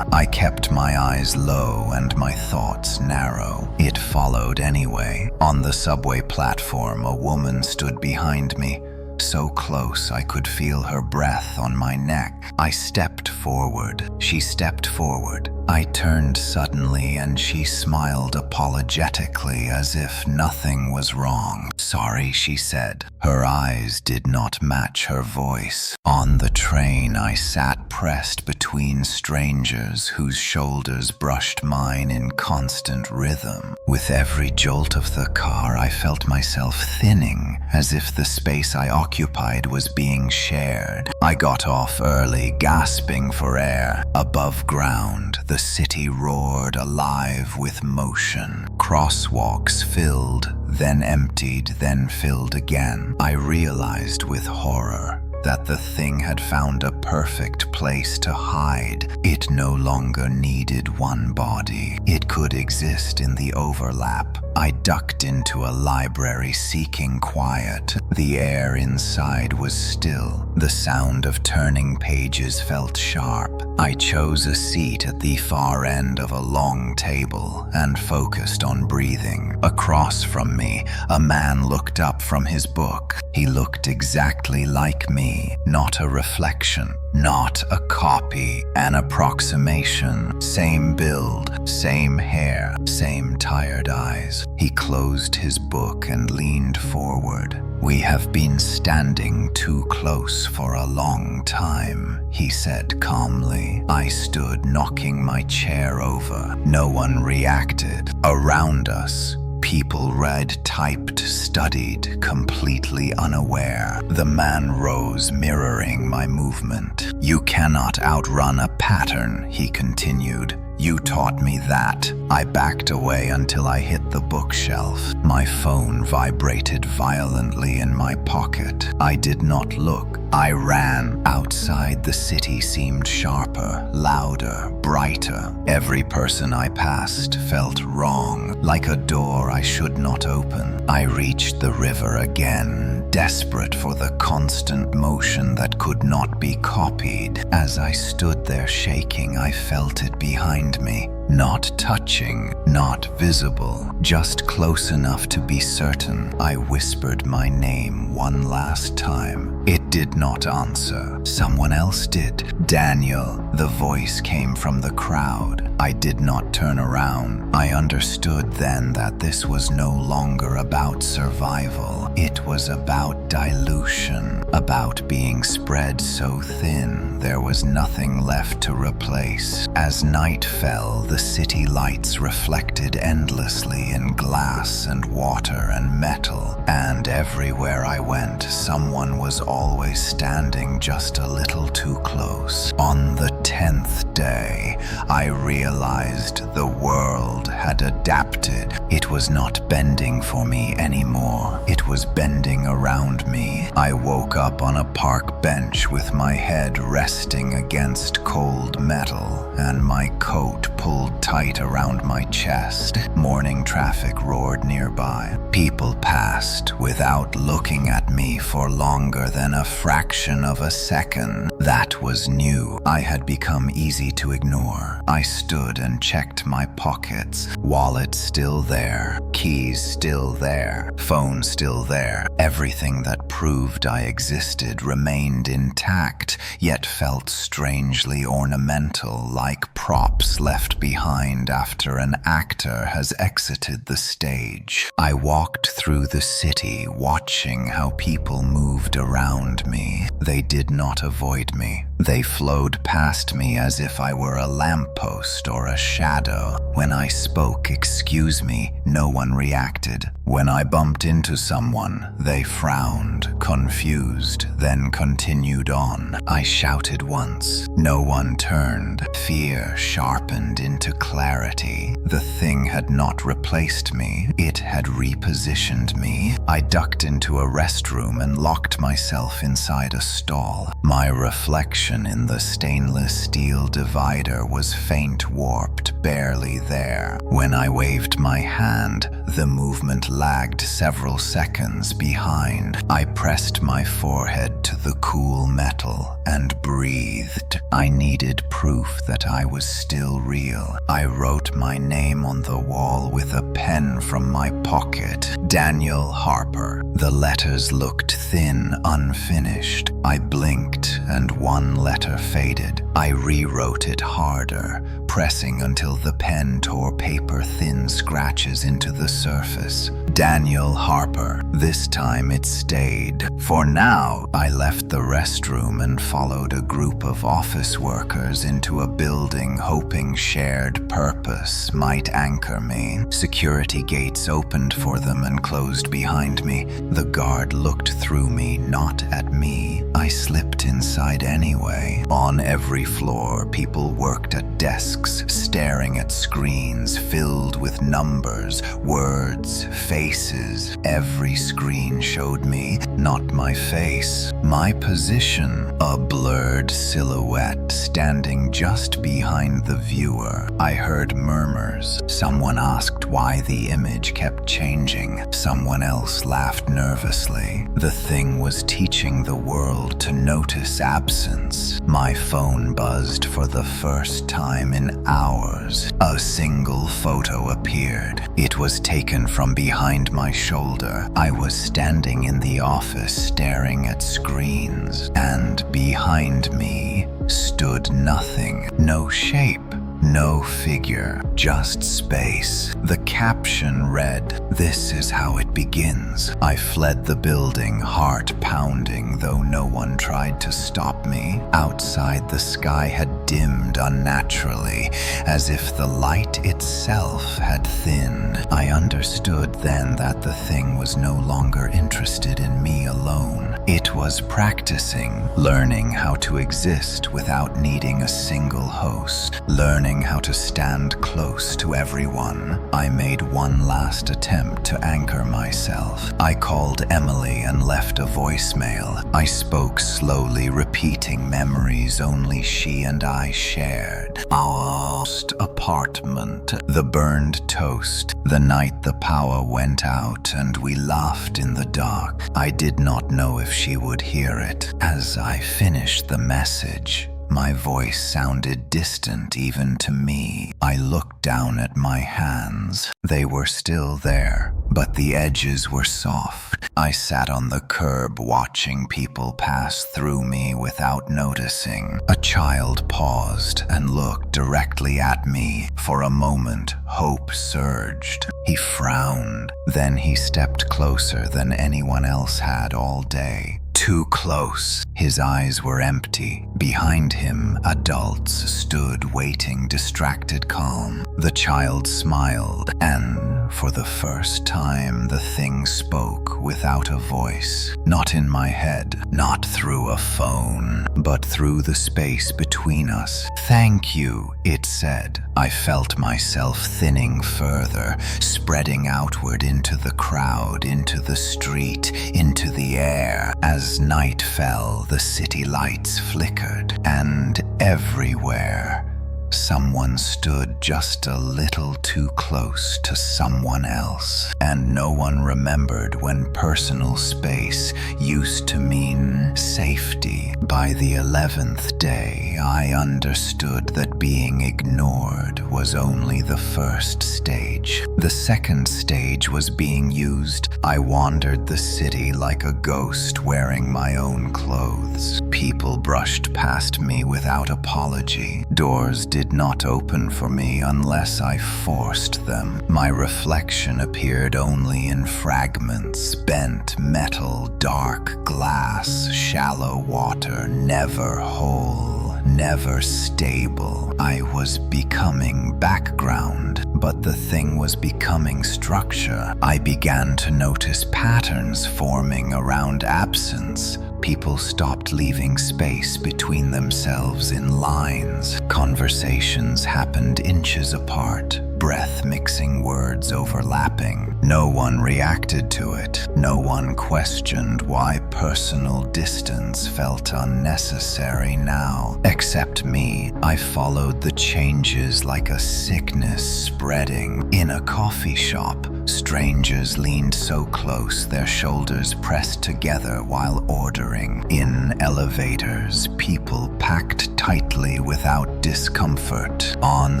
I kept my eyes low and my thoughts narrow. It followed anyway. On the subway platform, a woman stood behind me, so close I could feel her breath on my neck. I stepped forward. She stepped forward. I turned suddenly and she smiled apologetically as if nothing was wrong. "Sorry," she said. Her eyes did not match her voice. On the train, I sat pressed between strangers whose shoulders brushed mine in constant rhythm. With every jolt of the car, I felt myself thinning, as if the space I occupied was being shared. I got off early, gasping for air. Above ground, the city roared, alive with motion. Crosswalks filled, then emptied, then filled again. I realized with horror that the thing had found a perfect place to hide. It no longer needed one body. It could exist in the overlap. I ducked into a library seeking quiet. The air inside was still. The sound of turning pages felt sharp. I chose a seat at the far end of a long table and focused on breathing. Across from me, a man looked up from his book. He looked exactly like me, not a reflection, not a copy, an approximation. Same build, same hair, same tired eyes. He closed his book and leaned forward. "We have been standing too close for a long time," he said calmly. I stood, knocking my chair over. No one reacted. Around us, People read, typed, studied, completely unaware. The man rose, mirroring my movement. "You cannot outrun a pattern," he continued. "You taught me that." I backed away until I hit the bookshelf. My phone vibrated violently in my pocket. I did not look. I ran. Outside, the city seemed sharper, louder, brighter. Every person I passed felt wrong, like a door I should not open. I reached the river again, desperate for the constant motion that could not be copied. As I stood there shaking, I felt it behind me. Not touching, not visible, just close enough to be certain. I whispered my name one last time. It did not answer. Someone else did. "Daniel." The voice came from the crowd. I did not turn around. I understood then that this was no longer about survival. It was about dilution, about being spread so thin there was nothing left to replace. As night fell, the city lights reflected endlessly in glass and water and metal, and everywhere I went, someone was always standing just a little too close. On the 10th day, I realized the world had adapted. It was not bending for me anymore. It was bending around me. I woke up on a park bench with my head resting against cold metal and my coat pulled tight around my chest. Morning traffic roared nearby. People passed without looking at me for longer than a fraction of a second. That was new. I had become easy to ignore. I stood and checked my pockets. Wallet still there, keys still there, phone still there. Everything that proved I existed remained intact, yet felt strangely ornamental, like props left behind after an actor has exited the stage. I walked through the city, watching how people moved around me. They did not avoid me. They flowed past me as if I were a lamppost or a shadow. When I spoke, "Excuse me," no one reacted. When I bumped into someone, they frowned, confused, then continued on. I shouted once. No one turned. Fear sharpened into clarity. The thing had not replaced me. It had repositioned me. I ducked into a restroom and locked myself inside a stall. My reflection in the stainless steel divider was faint, warped, barely there. When I waved my hand, the movement lagged several seconds behind. I pressed my forehead to the cool metal and breathed. I needed proof that I was still real. I wrote my name on the wall with a pen from my pocket. Daniel Harper. The letters looked thin, unfinished. I blinked and one letter faded. I rewrote it harder, pressing until the pen tore paper-thin scratches into the surface. Daniel Harper. This time it stayed. For now, I left the restroom and followed a group of office workers into a building, hoping shared purpose might anchor me. Security gates opened for them and closed behind me. The guard looked through me, not at me. I slipped inside anyway. On every floor, people worked at desks, staring at screens filled with numbers, words, faces. Every screen showed me, not my face, my position, a blurred silhouette standing just behind the viewer. I heard murmurs. Someone asked why the image kept changing. Someone else laughed nervously. The thing was teaching the world to notice absence. My phone buzzed for the first time in hours. A single photo appeared. It was taken from behind my shoulder. I was standing in the office staring at screens, and behind me stood nothing. No shape, No figure, just space. The caption read, "This is how it begins." I fled the building, heart pounding, though no one tried to stop me. Outside, the sky had dimmed unnaturally, as if the light itself had thinned. I understood then that the thing was no longer interested in me alone. It was practicing, learning how to exist without needing a single host, learning how to stand close to everyone. I made one last attempt to anchor myself. I called Emily and left a voicemail. I spoke slowly, repeating memories only she and I shared. Our lost apartment, the burned toast, the night the power went out and we laughed in the dark. I did not know if she would hear it. As I finished the message, my voice sounded distant even to me. I looked down at my hands. They were still there, but the edges were soft. I sat on the curb watching people pass through me without noticing. A child paused and looked directly at me. For a moment, hope surged. He frowned. Then he stepped closer than anyone else had all day. Too close. His eyes were empty. Behind him, adults stood waiting, distracted, calm. The child smiled, and for the first time, the thing spoke without a voice. Not in my head, not through a phone, but through the space between us. "Thank you," it said. I felt myself thinning further, spreading outward into the crowd, into the street, into the air. As night fell, the city lights flickered, and everywhere, someone stood just a little too close to someone else, and no one remembered when personal space used to mean safety. By the 11th day, I understood that being ignored was only the first stage. The second stage was being used. I wandered the city like a ghost wearing my own clothes. People brushed past me without apology. Doors did not open for me unless I forced them. My reflection appeared only in fragments, bent metal, dark glass, shallow water, never whole, never stable. I was becoming background, but the thing was becoming structure. I began to notice patterns forming around absence. People stopped leaving space between themselves in lines. Conversations happened inches apart, breath mixing words overlapping. No one reacted to it. No one questioned why personal distance felt unnecessary now. Except me. I followed the changes like a sickness spreading. In a coffee shop, strangers leaned so close their shoulders pressed together while ordering. In elevators, people packed tightly without discomfort. On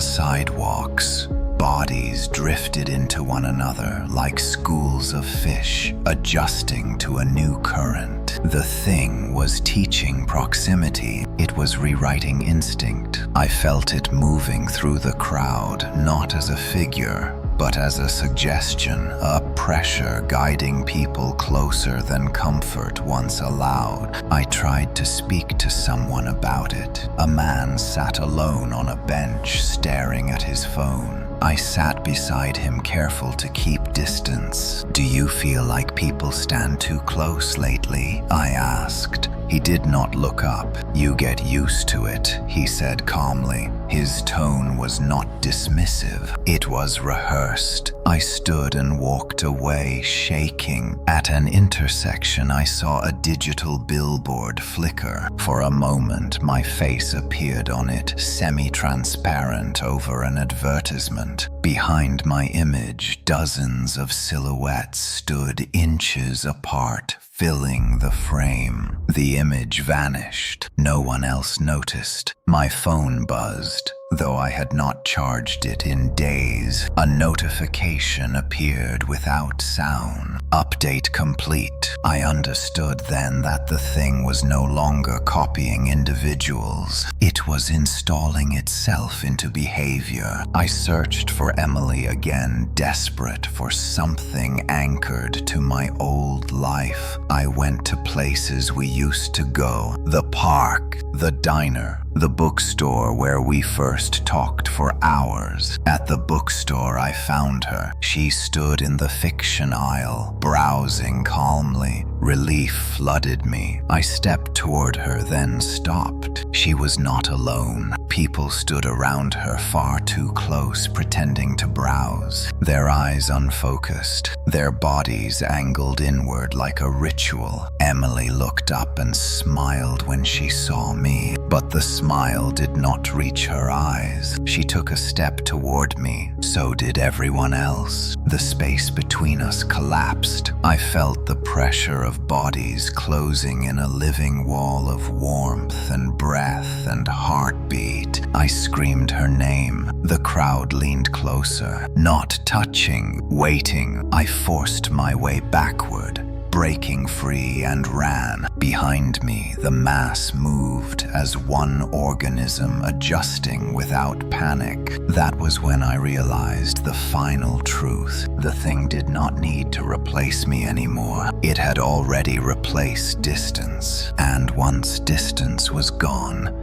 sidewalks, bodies drifted into one another like schools of fish, adjusting to a new current. The thing was teaching proximity. It was rewriting instinct. I felt it moving through the crowd, not as a figure, but as a suggestion, a pressure guiding people closer than comfort once allowed. I tried to speak to someone about it. A man sat alone on a bench, staring at his phone. I sat beside him, careful to keep distance. "Do you feel like people stand too close lately?" I asked. He did not look up. "You get used to it," he said calmly. His tone was not dismissive. It was rehearsed. I stood and walked away, shaking. At an intersection, I saw a digital billboard flicker. For a moment, my face appeared on it, semi-transparent over an advertisement. Behind my image, dozens of silhouettes stood inches apart, filling the frame. The image vanished. No one else noticed. My phone buzzed, though I had not charged it in days. A notification appeared without sound. Update complete. I understood then that the thing was no longer copying individuals. It was installing itself into behavior. I searched for Emily again, desperate for something anchored to my old life. I went to places we used to go. The park, the diner, the bookstore where we first talked for hours. At the bookstore I found her. She stood in the fiction aisle, browsing calmly. Relief flooded me. I stepped toward her, then stopped. She was not alone. People stood around her far too close, pretending to browse. Their eyes unfocused, their bodies angled inward like a ritual. Emily looked up and smiled when she saw me, but the smile did not reach her eyes. She took a step toward me. So did everyone else. The space between us collapsed. I felt the pressure of bodies closing in a living wall of warmth and breath and heartbeat. I screamed her name. The crowd leaned closer, not touching, waiting. I forced my way backward, breaking free, and ran. Behind me, the mass moved as one organism, adjusting without panic. That was when I realized the final truth. The thing did not need to replace me anymore. It had already replaced distance, and once distance was gone,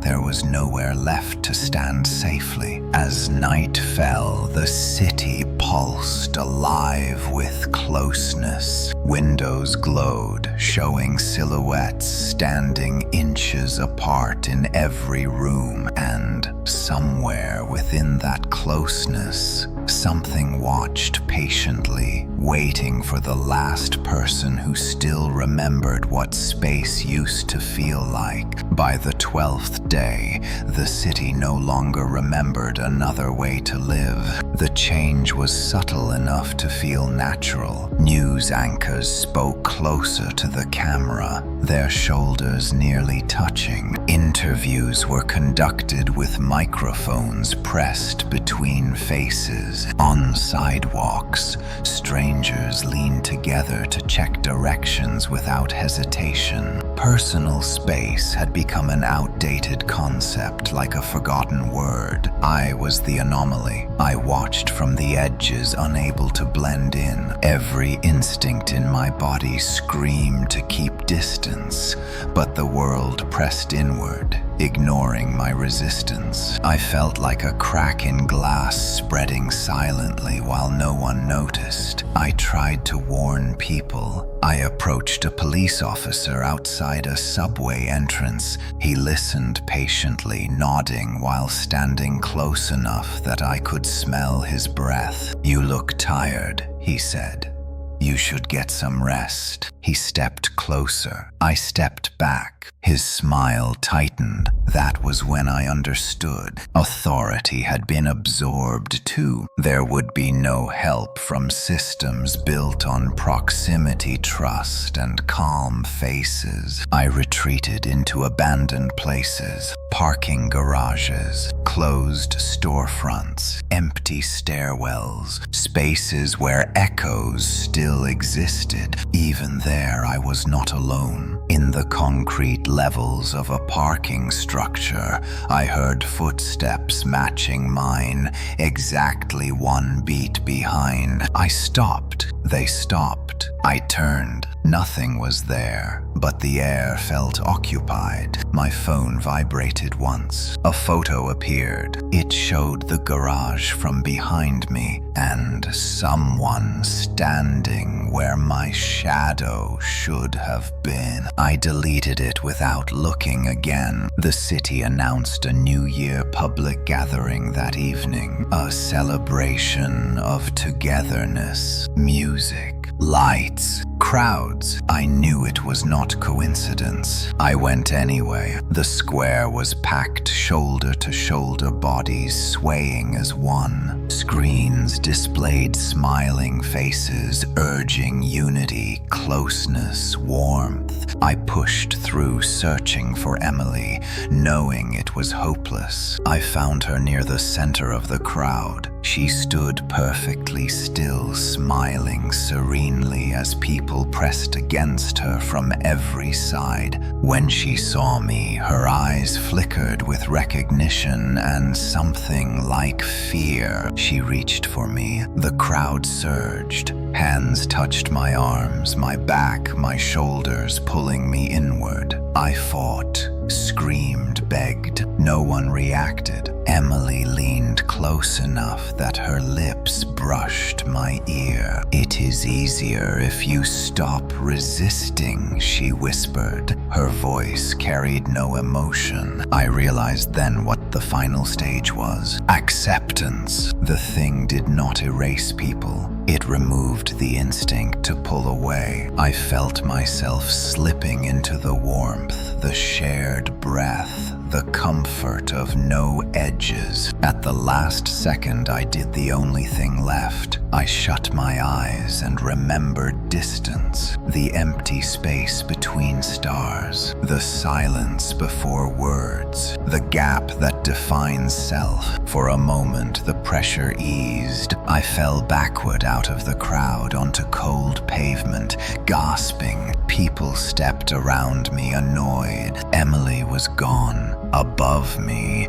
there was nowhere left to stand safely. As night fell, the city pulsed alive with closeness. Windows glowed, showing silhouettes standing inches apart in every room, and somewhere within that closeness, something watched patiently, waiting for the last person who still remembered what space used to feel like. By the 12th day, the city no longer remembered another way to live. The change was subtle enough to feel natural. News anchors spoke closer to the camera, their shoulders nearly touching. Interviews were conducted with microphones pressed between faces. On sidewalks, strangers leaned together to check directions without hesitation. Personal space had become an outdated concept, like a forgotten word. I was the anomaly. I watched from the edges, unable to blend in. Every instinct in my body screamed to keep distance, but the world pressed inward, ignoring my resistance. I felt like a crack in glass spreading silently while no one noticed. I tried to warn people. I approached a police officer outside a subway entrance. He listened patiently, nodding while standing close enough that I could smell his breath. "You look tired," he said. "You should get some rest." He stepped closer. I stepped back. His smile tightened. That was when I understood. Authority had been absorbed too. There would be no help from systems built on proximity, trust, and calm faces. I retreated into abandoned places, parking garages, closed storefronts, empty stairwells, spaces where echoes still existed. Even there, I was not alone. In the concrete levels of a parking structure, I heard footsteps matching mine, exactly one beat behind. I stopped. They stopped. I turned. Nothing was there, but the air felt occupied. My phone vibrated once. A photo appeared. It showed the garage from behind me and someone standing where my shadow should have been. I deleted it without looking again. The city announced a New Year public gathering that evening, a celebration of togetherness, music, lights, Crowds. I knew it was not coincidence. I went anyway. The square was packed, shoulder to shoulder, bodies swaying as one. Screens displayed smiling faces, urging unity, closeness, warmth. I pushed through, searching for Emily, knowing it was hopeless. I found her near the center of the crowd. She stood perfectly still, smiling serenely as people pressed against her from every side. When she saw me, her eyes flickered with recognition and something like fear. She reached for me. The crowd surged. Hands touched my arms, my back, my shoulders, pulling me inward. I fought, screamed, begged. No one reacted. Emily leaned close enough that her lips brushed my ear. "It is easier if you stop resisting," she whispered. Her voice carried no emotion. I realized then what the final stage was. Acceptance. The thing did not erase people. It removed the instinct to pull away. I felt myself slipping into the warmth, the shared breath, the comfort of no edges. At the last second, I did the only thing left. I shut my eyes and remembered distance, the empty space between stars, the silence before words, the gap that defines self. For a moment, the pressure eased. I fell backward out of the crowd onto cold pavement, gasping. People stepped around me, annoyed. Emily was gone. Above me,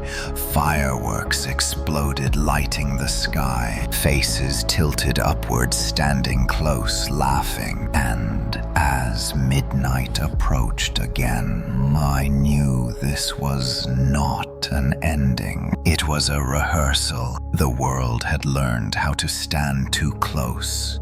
fireworks exploded, lighting the sky. Faces tilted upward, standing close, laughing. And as midnight approached again, I knew this was not an ending. It was a rehearsal. The world had learned how to stand too close.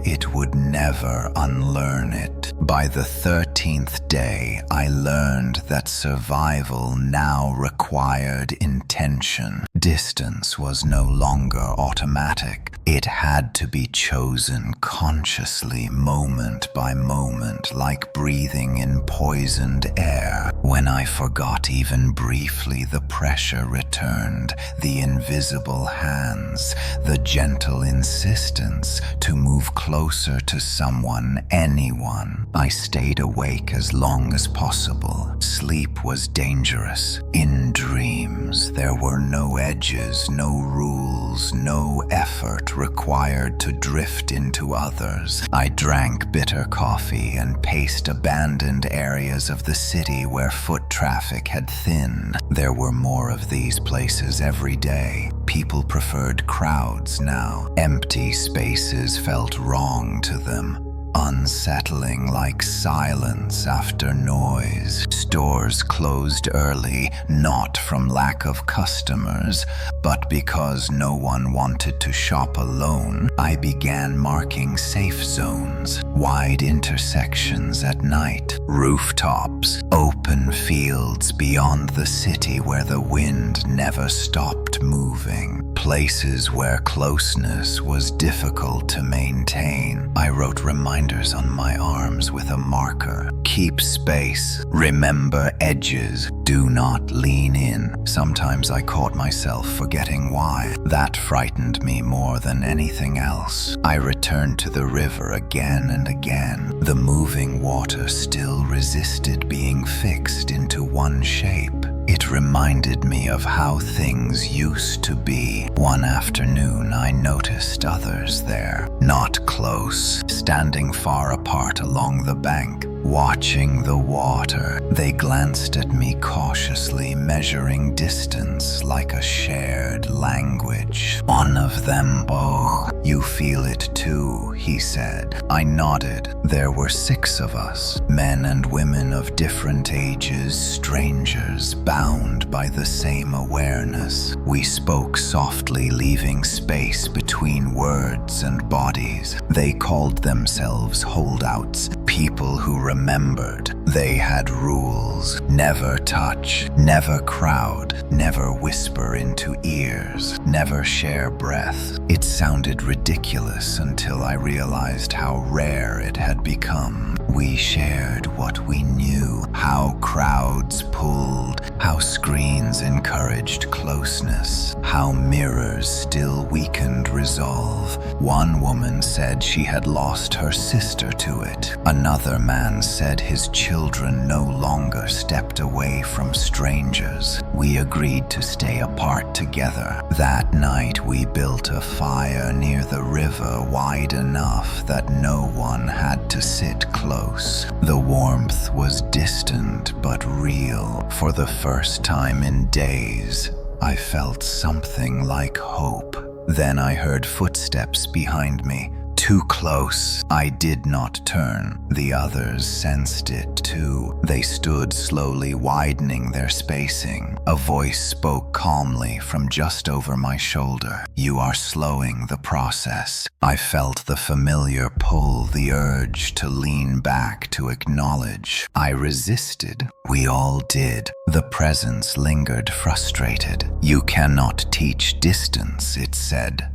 It would never unlearn it. By the 13th day, I learned that survival now required intention. Distance was no longer automatic. It had to be chosen consciously, moment by moment, like breathing in poisoned air. When I forgot even briefly, the pressure returned, the invisible hands, the gentle insistence to move closer to someone, anyone. I stayed awake as long as possible. Sleep was dangerous. In dreams, there were no edges, no rules, no effort required to drift into others. I drank bitter coffee and paced abandoned areas of the city where foot traffic had thinned. There were more of these places every day. People preferred crowds now. Empty spaces felt wrong to them. Unsettling, like silence after noise. Stores closed early, not from lack of customers, but because no one wanted to shop alone. I began marking safe zones, wide intersections at night, rooftops, open fields beyond the city where the wind never stopped moving. Places where closeness was difficult to maintain. I wrote reminders on my arms with a marker. Keep space. Remember edges. Do not lean in. Sometimes I caught myself forgetting why. That frightened me more than anything else. I returned to the river again and again. The moving water still resisted being fixed into one shape. It reminded me of how things used to be. One afternoon, I noticed others there, not close, standing far apart along the bank, watching the water. They glanced at me cautiously, measuring distance like a shared language. One of them, "Oh, you feel it too," he said. I nodded. There were 6 of us, men and women of different ages, strangers, bound by the same awareness. We spoke softly, leaving space between words and bodies. They called themselves holdouts, people who remembered. They had rules: never touch, never crowd, never whisper into ears, never share breath. It sounded ridiculous until I realized how rare it had become. We shared what we knew, how crowds pulled, how screens encouraged closeness, how mirrors still weakened resolve. One woman said she had lost her sister to it. Another man said his children no longer stepped away from strangers. We agreed to stay apart together. That night we built a fire near the river wide enough that no one had to sit close. The warmth was distant but real. For the first time in days, I felt something like hope. Then I heard footsteps behind me. Too close. I did not turn. The others sensed it too. They stood slowly, widening their spacing. A voice spoke calmly from just over my shoulder. "You are slowing the process." I felt the familiar pull, the urge to lean back to acknowledge. I resisted. We all did. The presence lingered, frustrated. "You cannot teach distance," it said.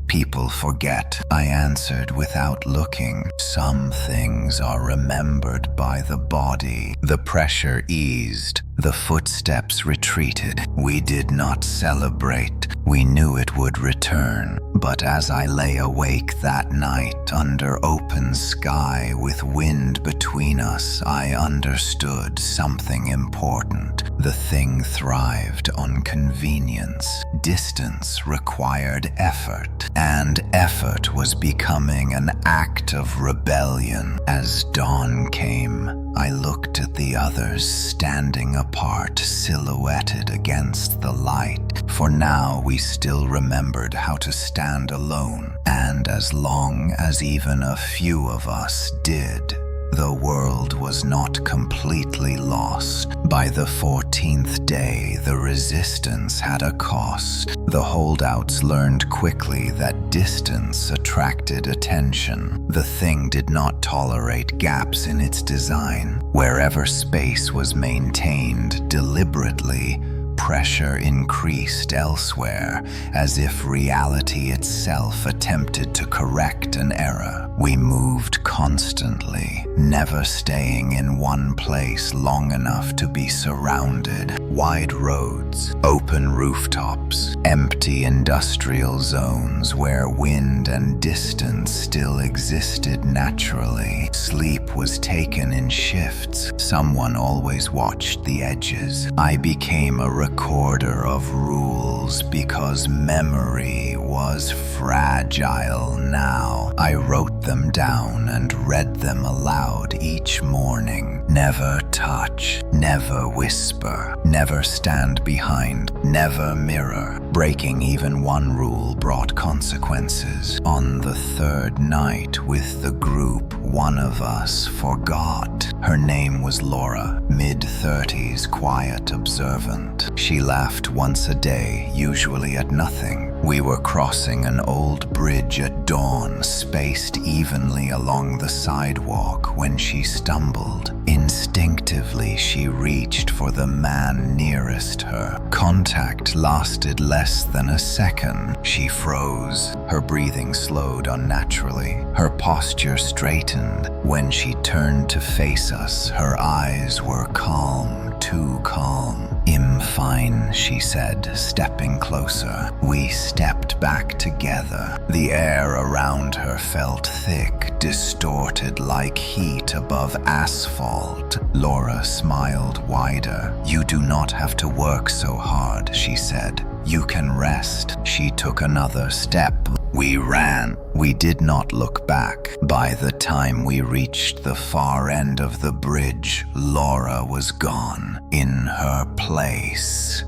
"People forget," I answered without looking. "Some things are remembered by the body." The pressure eased. The footsteps retreated. We did not celebrate. We knew it would return. But as I lay awake that night under open sky with wind between us, I understood something important. The thing thrived on convenience. Distance required effort, and effort was becoming an act of rebellion. As dawn came, I looked at the others standing apart, silhouetted against the light. For now we still remembered how to stand alone, and as long as even a few of us did, the world was not completely lost. By the 14th day, the resistance had a cost. The holdouts learned quickly that distance attracted attention. The thing did not tolerate gaps in its design. Wherever space was maintained deliberately, pressure increased elsewhere, as if reality itself attempted to correct an error. We moved constantly, never staying in one place long enough to be surrounded. Wide roads, open rooftops, empty industrial zones where wind and distance still existed naturally. Sleep was taken in shifts. Someone always watched the edges. I became a recorder of rules because memory was fragile now. I wrote them down and read them aloud each morning. Never touch, never whisper, never stand behind, never mirror. Breaking even one rule brought consequences. On the third night with the group, one of us forgot. Her name was Laura, mid-30s, quiet, observant. She laughed once a day, usually at nothing. We were crossing an old bridge at dawn, spaced evenly along the sidewalk, when she stumbled. Instinctively, she reached for the man nearest her. Contact lasted less than a second. She froze. Her breathing slowed unnaturally. Her posture straightened. When she turned to face us, her eyes were calm, too calm. "I'm fine," she said, stepping closer. We stepped back together. The air around her felt thick, distorted like heat above asphalt. Laura smiled wider. "You do not have to work so hard," she said. "You can rest." She took another step. We ran. We did not look back. By the time we reached the far end of the bridge, Laura was gone. In her place,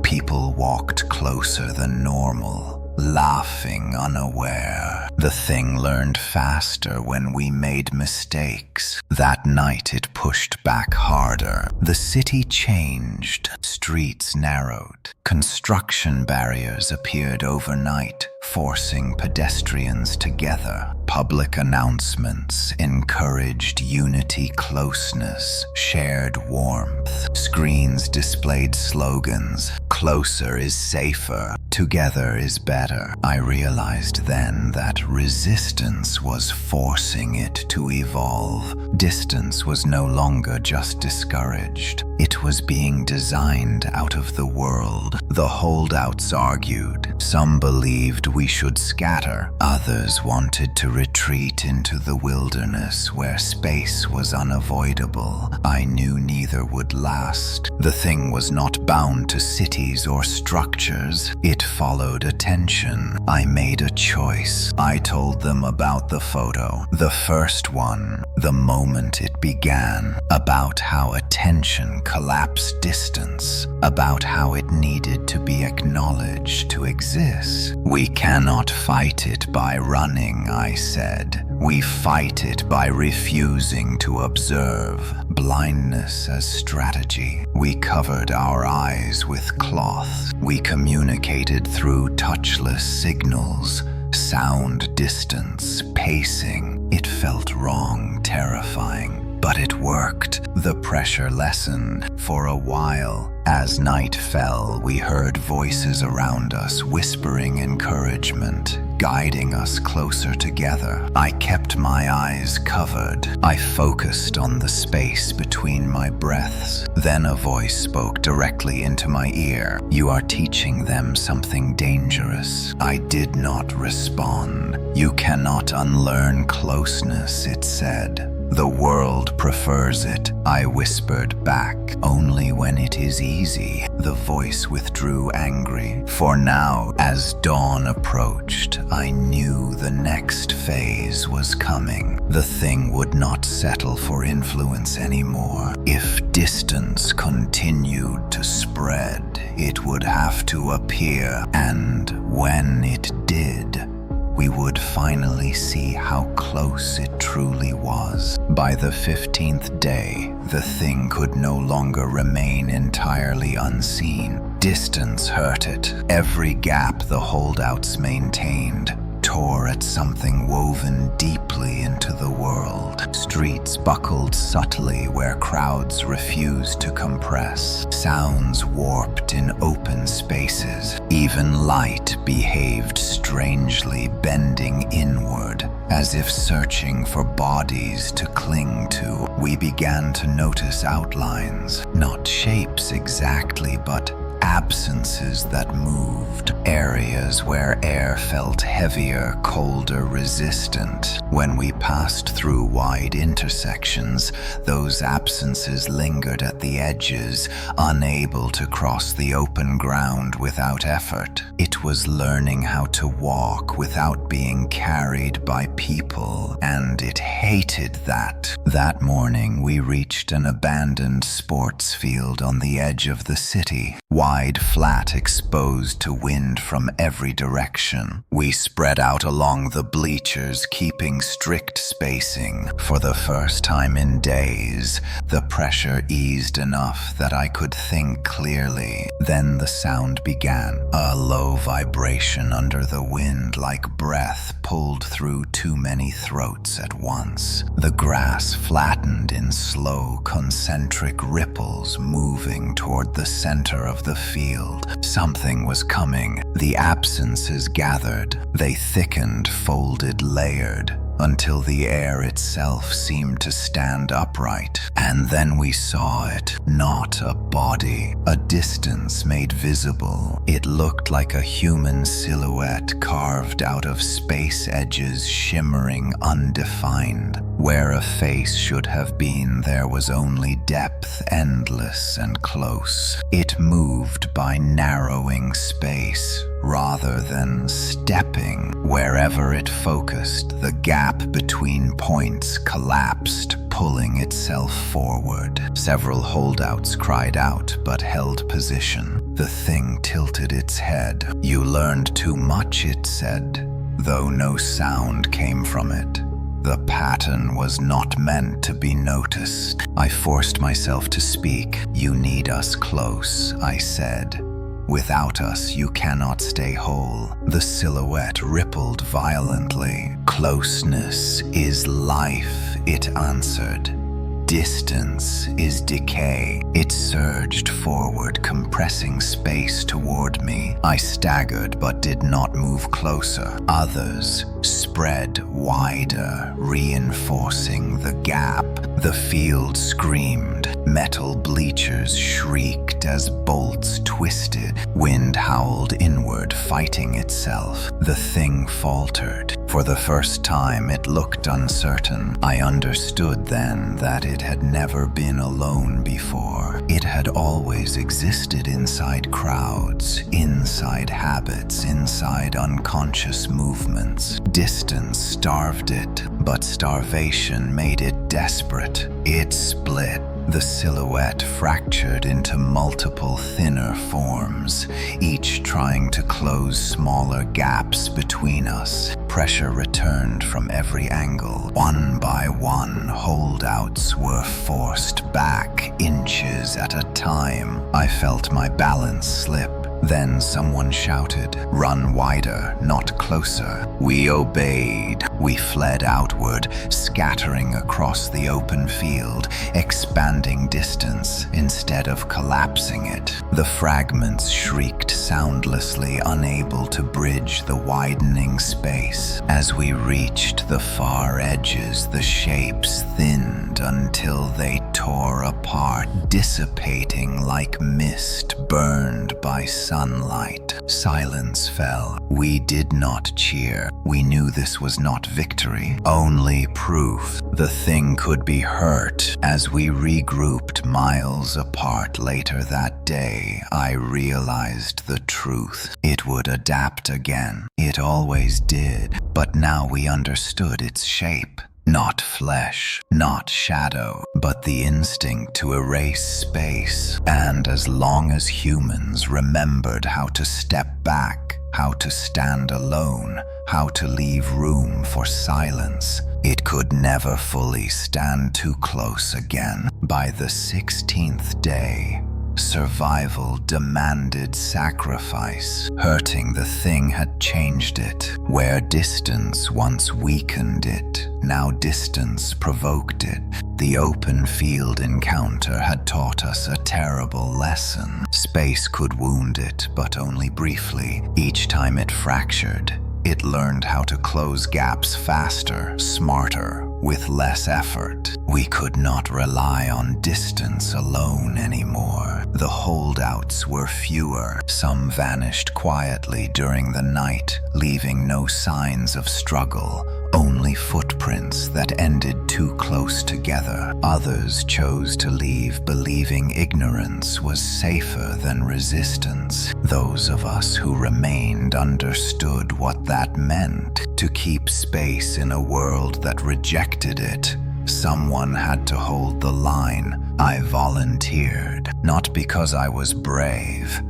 people walked closer than normal. laughing unaware. The thing learned faster when we made mistakes. That night it pushed back harder. The city changed. Streets narrowed. Construction barriers appeared overnight, forcing pedestrians together. Public announcements encouraged unity, closeness, shared warmth. Screens displayed slogans. Closer is safer. Together is better. I realized then that resistance was forcing it to evolve. Distance was no longer just discouraged. It was being designed out of the world. The holdouts argued. Some believed we should scatter. Others wanted to retreat into the wilderness where space was unavoidable. I knew neither would last. The thing was not bound to cities or structures. It followed attention. I made a choice. I told them about the photo, the first one, the moment it began, about how attention collapsed distance, about how it needed to be acknowledged to exist. We cannot fight it by running, I said. We fight it by refusing to observe. Blindness as strategy. We covered our eyes with cloth. We communicated through touchless signals. Sound, distance, pacing. It felt wrong, terrifying. But it worked. The pressure lessened. For a while, as night fell, we heard voices around us whispering encouragement, guiding us closer together. I kept my eyes covered. I focused on the space between my breaths. Then a voice spoke directly into my ear. "You are teaching them something dangerous." I did not respond. "You cannot unlearn closeness," it said. "The world prefers it," I whispered back. "Only when it is easy." The voice withdrew angry. For now, as dawn approached, I knew the next phase was coming. The thing would not settle for influence anymore. If distance continued to spread, it would have to appear, and when it did, we would finally see how close it truly was. By the 15th day, the thing could no longer remain entirely unseen. Distance hurt it. Every gap the holdouts maintained tore at something woven deeply into the world. Streets buckled subtly where crowds refused to compress. Sounds warped in open spaces. Even light behaved strangely, bending inward, as if searching for bodies to cling to. We began to notice outlines, not shapes exactly, but absences that moved, areas where air felt heavier, colder, resistant. When we passed through wide intersections, those absences lingered at the edges, unable to cross the open ground without effort. It was learning how to walk without being carried by people, and it hated that. That morning, we reached an abandoned sports field on the edge of the city. Wide, flat, exposed to wind from every direction. We spread out along the bleachers, keeping strict spacing. For the first time in days, the pressure eased enough that I could think clearly. Then the sound began, a low vibration under the wind, like breath pulled through too many throats at once. The grass flattened in slow, concentric ripples, moving toward the center of the field. Something was coming. The absences gathered. They thickened, folded, layered, until the air itself seemed to stand upright. And then we saw it. Not a body. A distance made visible. It looked like a human silhouette carved out of space edges, shimmering, undefined. Where a face should have been, there was only depth, endless and close. It moved by narrowing space, rather than stepping. Wherever it focused, the gap between points collapsed, pulling itself forward. Several holdouts cried out, but held position. The thing tilted its head. "You learned too much," it said, though no sound came from it. The pattern was not meant to be noticed. I forced myself to speak. "You need us close," I said. "Without us, you cannot stay whole." The silhouette rippled violently. "Closeness is life," it answered. "Distance is decay." It surged forward, compressing space toward me. I staggered but did not move closer. Others spread wider, reinforcing the gap. The field screamed. Metal bleachers shrieked as bolts twisted. Wind howled inward, fighting itself. The thing faltered. For the first time, it looked uncertain. I understood then that it had never been alone before. It had always existed inside crowds, inside habits, inside unconscious movements. Distance starved it, but starvation made it desperate. It split. The silhouette fractured into multiple thinner forms, each trying to close smaller gaps between us. Pressure returned from every angle. One by one, holdouts were forced back, inches at a time. I felt my balance slip. Then someone shouted, "Run wider, not closer." We obeyed. We fled outward, scattering across the open field, expanding distance instead of collapsing it. The fragments shrieked soundlessly, unable to bridge the widening space. As we reached the far edges, the shapes thinned until they tore apart, dissipating like mist burned by sunlight. Silence fell. We did not cheer. We knew this was not victory, only proof. The thing could be hurt. As we regrouped miles apart later that day, I realized the truth. It would adapt again. It always did, but now we understood its shape. Not flesh, not shadow, but the instinct to erase space. And as long as humans remembered how to step back, how to stand alone, how to leave room for silence, it could never fully stand too close again. By the 16th day, survival demanded sacrifice. Hurting the thing had changed it. Where distance once weakened it, now distance provoked it. The open field encounter had taught us a terrible lesson. Space could wound it, but only briefly. Each time it fractured, it learned how to close gaps faster, smarter, with less effort. We could not rely on distance alone anymore. The holdouts were fewer. Some vanished quietly during the night, leaving no signs of struggle, only footprints that ended too close together. Others chose to leave believing ignorance was safer than resistance. Those of us who remained understood what that meant, to keep space in a world that rejected it. Someone had to hold the line. I volunteered, not because I was brave,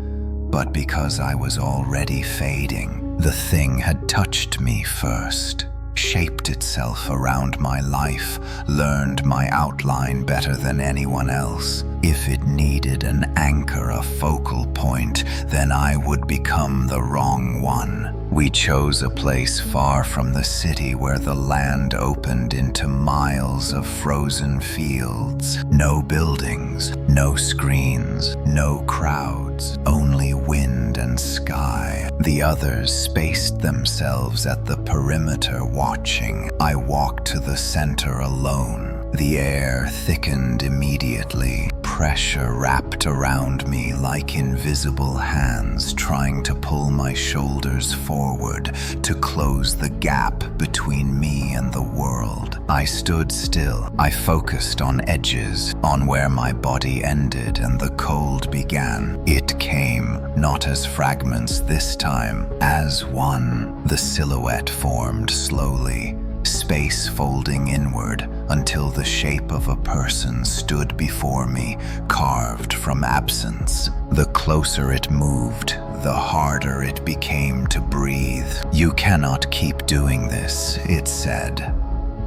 but because I was already fading. The thing had touched me first, shaped itself around my life, learned my outline better than anyone else. If it needed an anchor, a focal point, then I would become the wrong one. We chose a place far from the city where the land opened into miles of frozen fields. No buildings, no screens, no crowds, only wind and sky. The others spaced themselves at the perimeter watching. I walked to the center alone. The air thickened immediately. Pressure wrapped around me like invisible hands trying to pull my shoulders forward to close the gap between me and the world. I stood still. I focused on edges, on where my body ended and the cold began. It came, not as fragments this time, as one. The silhouette formed slowly, space folding inward until the shape of a person stood before me, carved from absence. The closer it moved, the harder it became to breathe. "You cannot keep doing this," it said.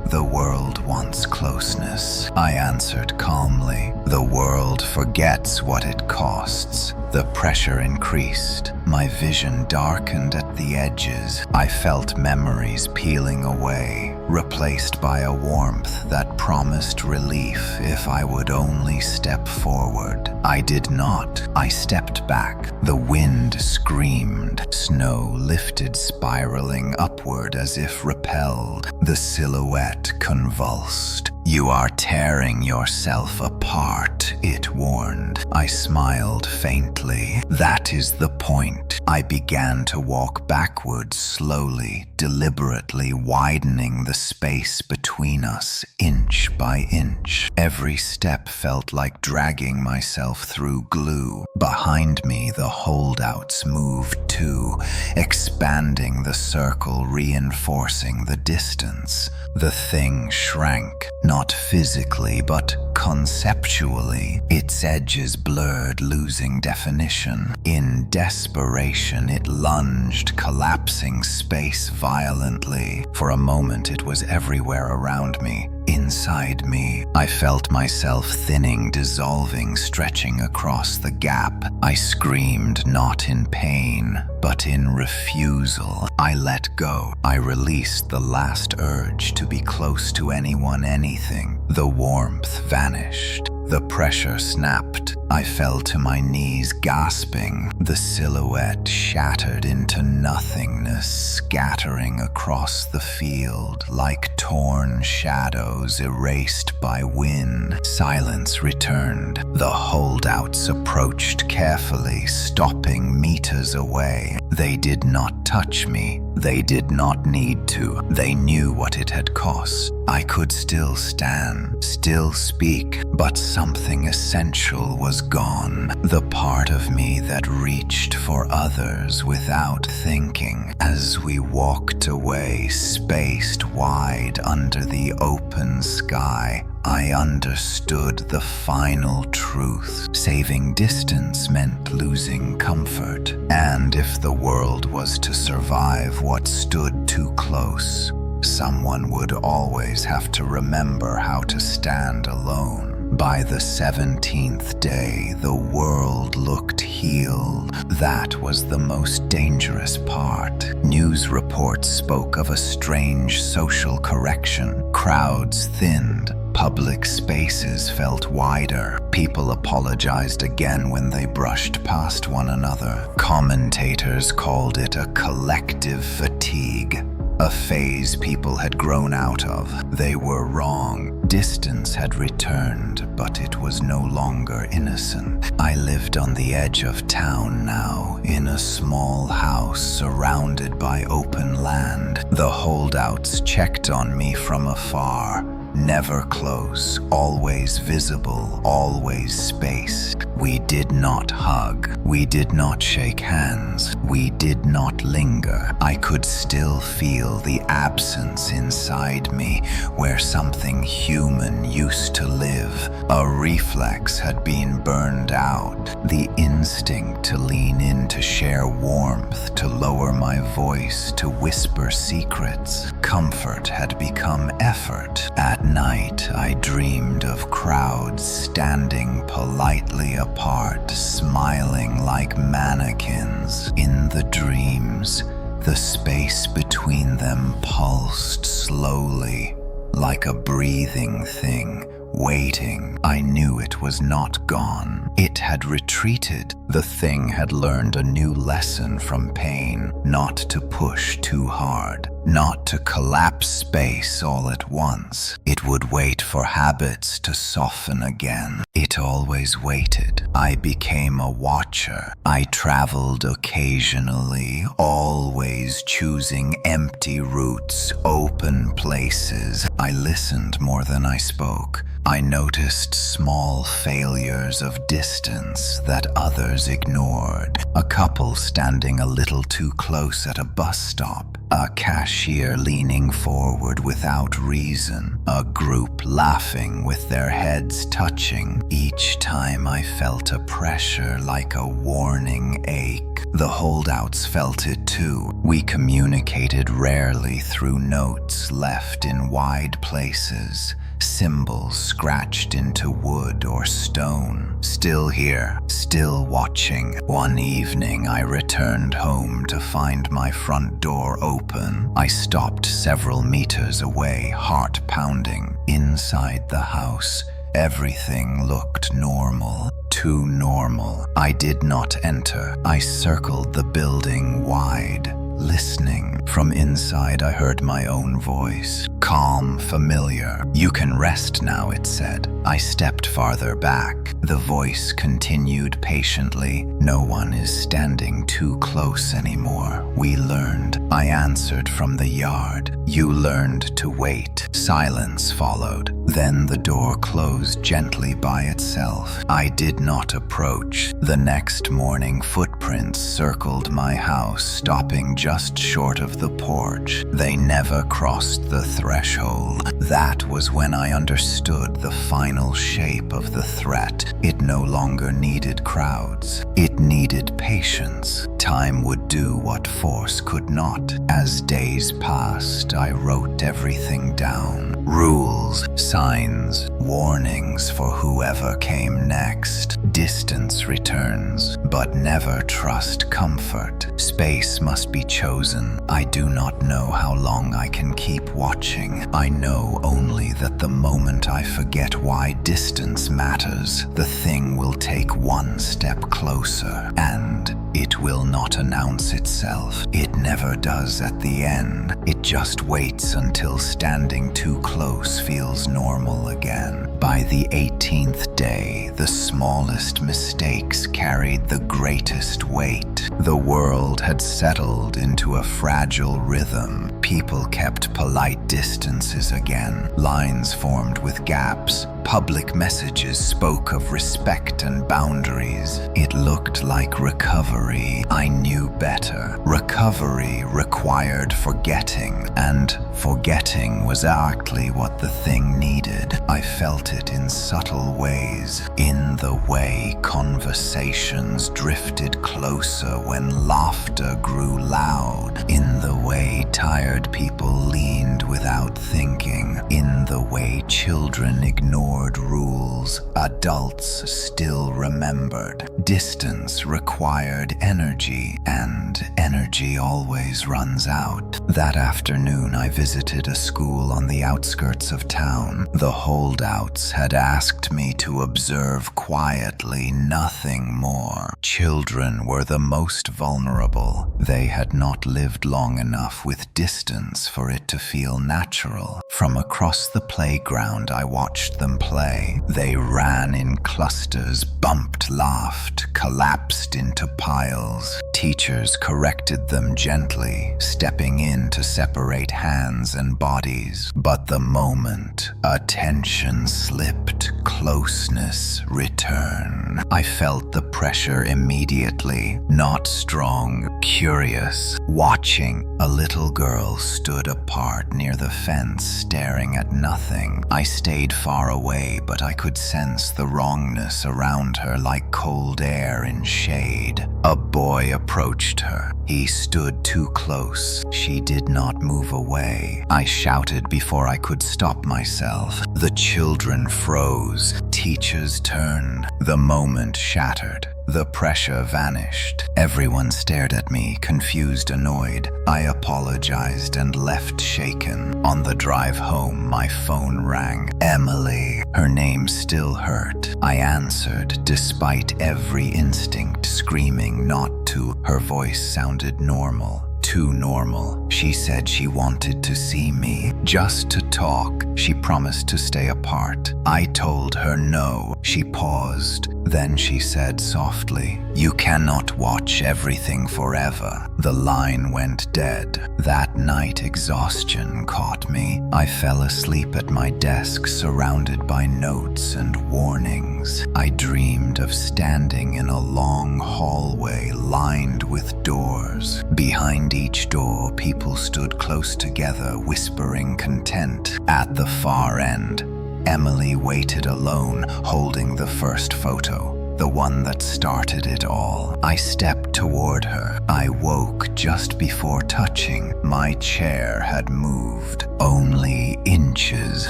"The world wants closeness," I answered calmly. "The world forgets what it costs." The pressure increased. My vision darkened at the edges. I felt memories peeling away, replaced by a warmth that promised relief if I would only step forward. I did not. I stepped back. The wind screamed. Snow lifted, spiraling upward as if repelled. The silhouette convulsed. "You are tearing yourself apart," it warned. I smiled faintly. "That is the point." I began to walk backwards slowly, deliberately widening the space between us, inch by inch. Every step felt like dragging myself through glue. Behind me, the holdouts moved too, expanding the circle, reinforcing the distance. The thing shrank, not physically, but conceptually. Its edges blurred, losing definition. In desperation, it lunged, collapsing space violently. For a moment, it was everywhere around me. Inside me, I felt myself thinning, dissolving, stretching across the gap. I screamed, not in pain, but in refusal. I let go. I released the last urge to be close to anyone, anything. The warmth vanished. The pressure snapped. I fell to my knees, gasping. The silhouette shattered into nothingness, scattering across the field like torn shadows erased by wind. Silence returned. The holdouts approached carefully, stopping meters away. They did not touch me. They did not need to. They knew what it had cost. I could still stand, still speak, but something essential was gone. The part of me that reached for others without thinking. As we walked away, spaced wide under the open sky, I understood the final truth. Saving distance meant losing comfort. And if the world was to survive what stood too close, someone would always have to remember how to stand alone. By the 17th day, the world looked healed. That was the most dangerous part. News reports spoke of a strange social correction. Crowds thinned. Public spaces felt wider. People apologized again when they brushed past one another. Commentators called it a collective fatigue, a phase people had grown out of. They were wrong. Distance had returned, but it was no longer innocent. I lived on the edge of town now, in a small house surrounded by open land. The holdouts checked on me from afar. Never close, always visible, always spaced. We did not hug. We did not shake hands. We did not linger. I could still feel the absence inside me where something human used to live. A reflex had been burned out. The instinct to lean in, to share warmth, to lower my voice, to whisper secrets. Comfort had become effort. At night, I dreamed of crowds standing politely apart, smiling like mannequins. In the dreams, the space between them pulsed slowly, like a breathing thing, waiting. I knew it was not gone. It had retreated. The thing had learned a new lesson from pain, not to push too hard, not to collapse space all at once. It would wait for habits to soften again. It always waited. I became a watcher. I traveled occasionally, always choosing empty routes, open places. I listened more than I spoke. I noticed noticed small failures of distance that others ignored. A couple standing a little too close at a bus stop. A cashier leaning forward without reason. A group laughing with their heads touching. Each time I felt a pressure like a warning ache. The holdouts felt it too. We communicated rarely through notes left in wide places. Symbols scratched into wood or stone. Still here, still watching. One evening I returned home to find my front door open. I stopped several meters away, heart pounding. Inside the house, everything looked normal. Too normal. I did not enter. I circled the building wide, listening. From inside I heard my own voice. Calm, familiar. "You can rest now," it said. I stepped farther back. The voice continued patiently. "No one is standing too close anymore. We learned." I answered from the yard. "You learned to wait." Silence followed. Then the door closed gently by itself. I did not approach. The next morning, footprints circled my house, stopping just short of the porch. They never crossed the threshold. That was when I understood the final shape of the threat. It no longer needed crowds. It needed patience. Time would do what force could not. As days passed, I wrote everything down. Rules, signs, warnings for whoever came next. Distance returns, but never trust comfort. Space must be chosen. I do not know how long I can keep watching. I know only that the moment I forget why distance matters, the thing will take one step closer, and it will not announce itself. It never does at the end. It just waits until standing too close feels normal again. By the 18th day, the smallest mistakes carried the greatest weight. The world had settled into a fragile rhythm. People kept polite distances again. Lines formed with gaps. Public messages spoke of respect and boundaries. It looked like recovery. I knew better. Recovery required forgetting, and forgetting was exactly what the thing needed. I felt it in subtle ways, in the way conversations drifted closer when laughter grew loud, in the way tired people leaned without thinking, in the way children ignored rules, adults still remembered. Distance required energy, and energy always runs out. That afternoon, I visited a school on the outskirts of town. The holdouts had asked me to observe quietly, nothing more. Children were the most vulnerable. They had not lived long enough with distance for it to feel natural. From across the playground, I watched them play. They ran in clusters, bumped, laughed, collapsed into piles. Teachers corrected them gently, stepping in to separate hands and bodies. But the moment attention slipped, closeness returned. I felt the pressure immediately, not strong, curious. Watching, a little girl stood apart near the fence, staring at nothing. I stayed far away, but I could sense the wrongness around her like cold air in shade. A boy approached her. He stood too close. She did not move away. I shouted before I could stop myself. The children froze. Teachers turned. The moment shattered. The pressure vanished. Everyone stared at me, confused, annoyed. I apologized and left shaken. On the drive home, my phone rang. Emily. Her name still hurt. I answered, despite every instinct screaming not to. Her voice sounded normal. Too normal. She said she wanted to see me, just to talk. She promised to stay apart. I told her no. She paused. Then she said softly, "You cannot watch everything forever." The line went dead. That night, exhaustion caught me. I fell asleep at my desk, surrounded by notes and warnings. I dreamed of standing in a long hallway lined with doors. Behind each door, people stood close together, whispering content. At the far end, Emily waited alone, holding the first photo, the one that started it all. I stepped toward her. I woke just before touching. My chair had moved, only inches,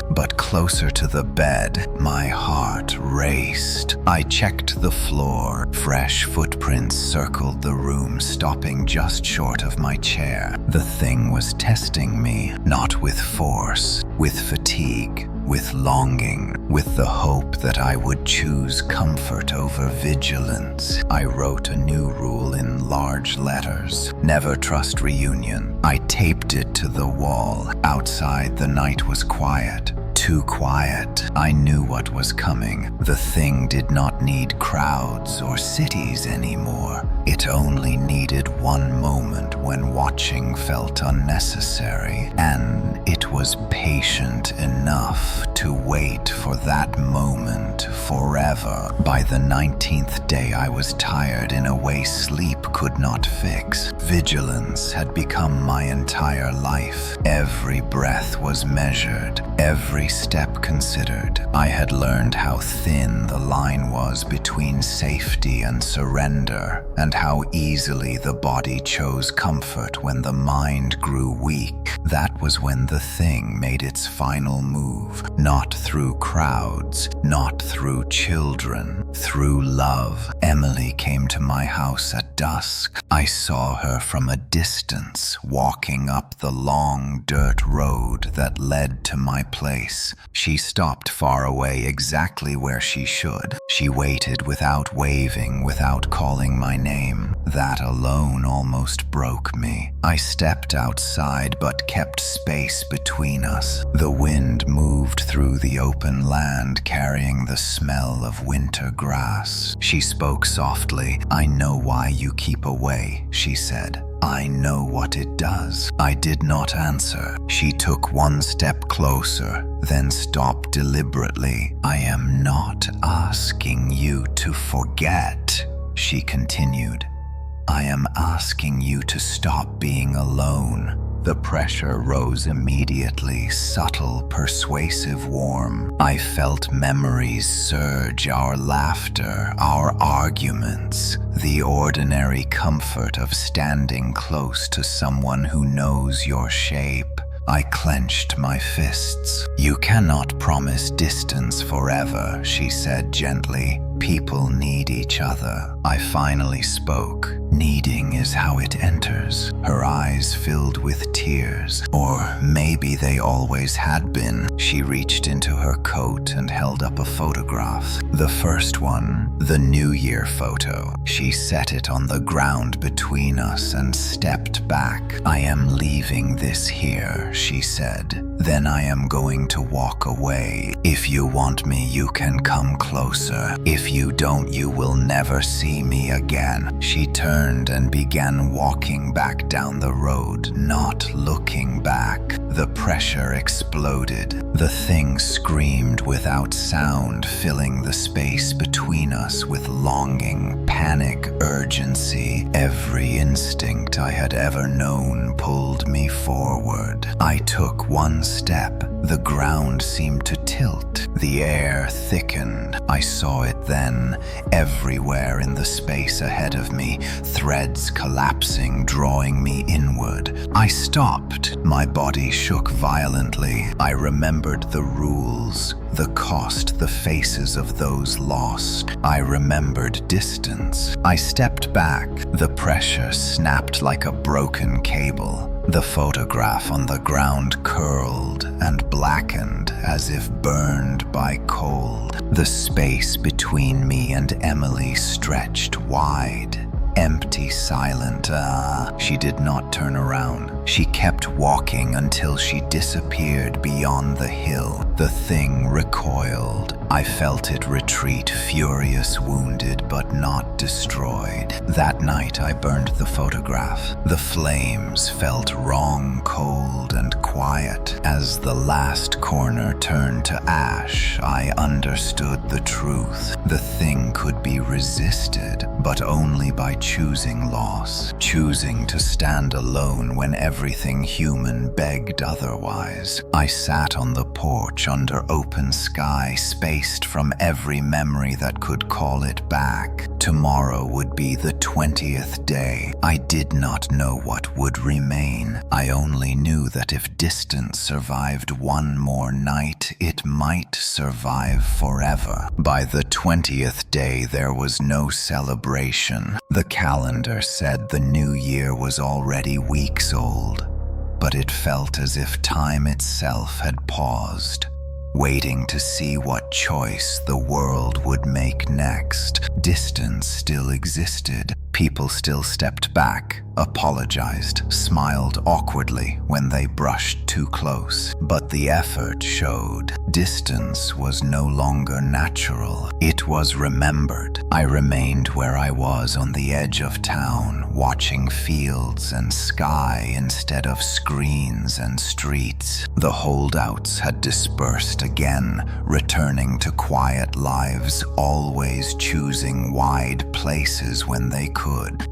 but closer to the bed. My heart raced. I checked the floor. Fresh footprints circled the room, stopping just short of my chair. The thing was testing me, not with force, with fatigue, with longing, with the hope that I would choose comfort over vigilance. I wrote a new rule in large letters: never trust reunion. I taped it to the wall. Outside, the night was quiet. Too quiet. I knew what was coming. The thing did not need crowds or cities anymore. It only needed one moment when watching felt unnecessary, and it was patient enough to wait for that moment forever. By the 19th day, I was tired in a way sleep could not fix. Vigilance had become my entire life. Every breath was measured, every step considered. I had learned how thin the line was between safety and surrender, and how easily the body chose comfort when the mind grew weak. That was when the thing made its final move, not through crowds, not through children, through love. Emily came to my house at dusk. I saw her from a distance, walking up the long dirt road that led to my place. She stopped far away, exactly where she should. She waited without waving, without calling my name. That alone almost broke me. I stepped outside but kept space between us. The wind moved through the open land, carrying the smell of winter grass. She spoke softly. "I know why you keep away," she said. "I know what it does." I did not answer. She took one step closer, then stopped deliberately. "I am not asking you to forget," she continued. "I am asking you to stop being alone." The pressure rose immediately, subtle, persuasive, warm. I felt memories surge, our laughter, our arguments, the ordinary comfort of standing close to someone who knows your shape. I clenched my fists. "You cannot promise distance forever," she said gently. "People need each other." I finally spoke. "Needing is how it enters." Her eyes filled with tears. Or maybe they always had been. She reached into her coat and held up a photograph. The first one, the New Year photo. She set it on the ground between us and stepped back. "I am leaving this here," she said. "Then I am going to walk away. If you want me, you can come closer. If you don't, you will never see me again." She turned and began walking back down the road, not looking back. The pressure exploded. The thing screamed without sound, filling the space between us with longing, panic, urgency. Every instinct I had ever known pulled me forward. I took one step. The ground seemed to tilt. The air thickened. I saw it then, everywhere in the space ahead of me, threads collapsing, drawing me inward. I stopped. My body shook violently. I remembered the rules, the cost, the faces of those lost. I remembered distance. I stepped back. The pressure snapped like a broken cable. The photograph on the ground curled and blackened as if burned by cold. The space between me and Emily stretched wide. empty, silent. She did not turn around. She kept walking until she disappeared beyond the hill. The thing recoiled. I felt it retreat, furious, wounded, but not destroyed. That night I burned the photograph. The flames felt wrong, cold, and quiet. As the last corner turned to ash, I understood the truth. The thing could be resisted, but only by choosing loss, choosing to stand alone when everything human begged otherwise. I sat on the porch under open sky, spaced from every memory that could call it back. Tomorrow would be the 20th day. I did not know what would remain. I only knew that if distance survived one more night, it might survive forever. By the 20th day, there was no celebration. The calendar said the new year was already weeks old, but it felt as if time itself had paused, waiting to see what choice the world would make next. Distance still existed. People still stepped back, apologized, smiled awkwardly when they brushed too close. But the effort showed. Distance was no longer natural. It was remembered. I remained where I was on the edge of town, watching fields and sky instead of screens and streets. The holdouts had dispersed again, returning to quiet lives, always choosing wide places when they could.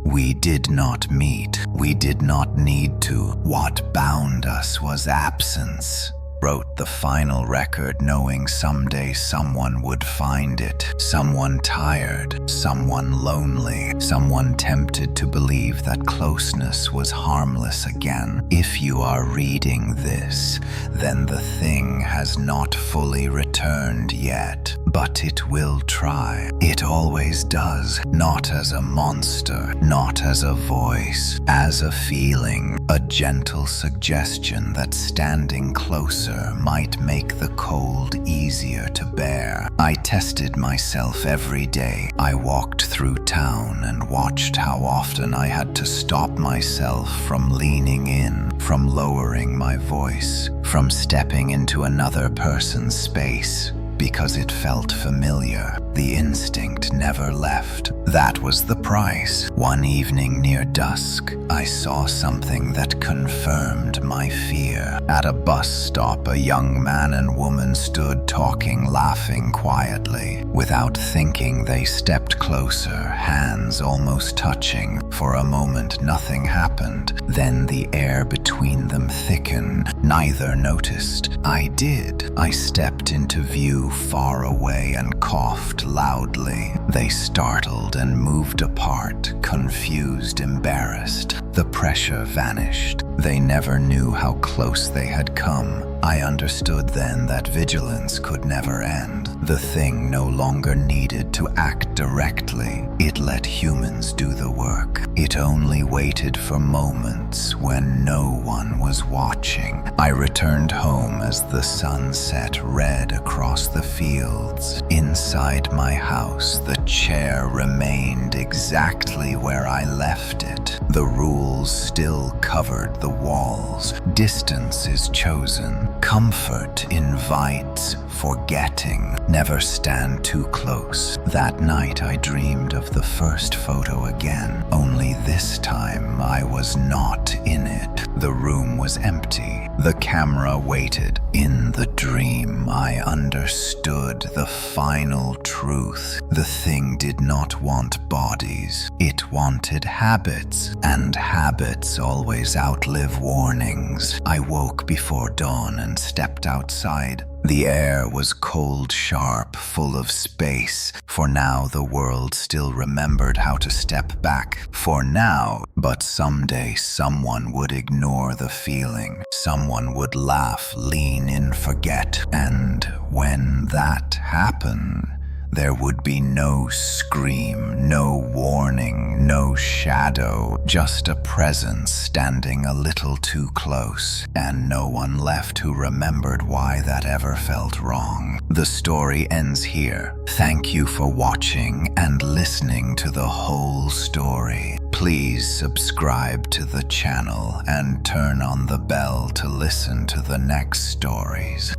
We did not meet. We did not need to. What bound us was absence. Wrote the final record knowing someday someone would find it. Someone tired, someone lonely, someone tempted to believe that closeness was harmless again. If you are reading this, then the thing has not fully returned yet, but it will try. It always does, not as a monster, not as a voice, as a feeling, a gentle suggestion that standing closer might make the cold easier to bear. I tested myself every day. I walked through town and watched how often I had to stop myself from leaning in, from lowering my voice, from stepping into another person's space, because it felt familiar. The instinct never left. That was the price. One evening near dusk, I saw something that confirmed my fear. At a bus stop, a young man and woman stood talking, laughing quietly. Without thinking, they stepped closer, hands almost touching. For a moment, nothing happened. Then the air between them thickened. Neither noticed. I did. I stepped into view far away and coughed loudly. They startled and moved apart, confused, embarrassed. The pressure vanished. They never knew how close they had come. I understood then that vigilance could never end. The thing no longer needed to act directly. It let humans do the work. It only waited for moments when no one was watching. I returned home as the sun set red across the fields. Inside my house, the chair remained exactly where I left it. The rules still covered the walls. Distance is chosen. Comfort invites. Forgetting. Never stand too close. That night I dreamed of the first photo again. Only this time I was not in it. The room was empty. The camera waited. In the dream I understood the final truth. The thing did not want bodies. It wanted habits. And habits always outlive warnings. I woke before dawn and stepped outside. The air was cold, sharp, full of space. For now, the world still remembered how to step back. For now, but someday someone would ignore the feeling. Someone would laugh, lean in, forget. And when that happened, there would be no scream, no warning, no shadow, just a presence standing a little too close, and no one left who remembered why that ever felt wrong. The story ends here. Thank you for watching and listening to the whole story. Please subscribe to the channel and turn on the bell to listen to the next stories.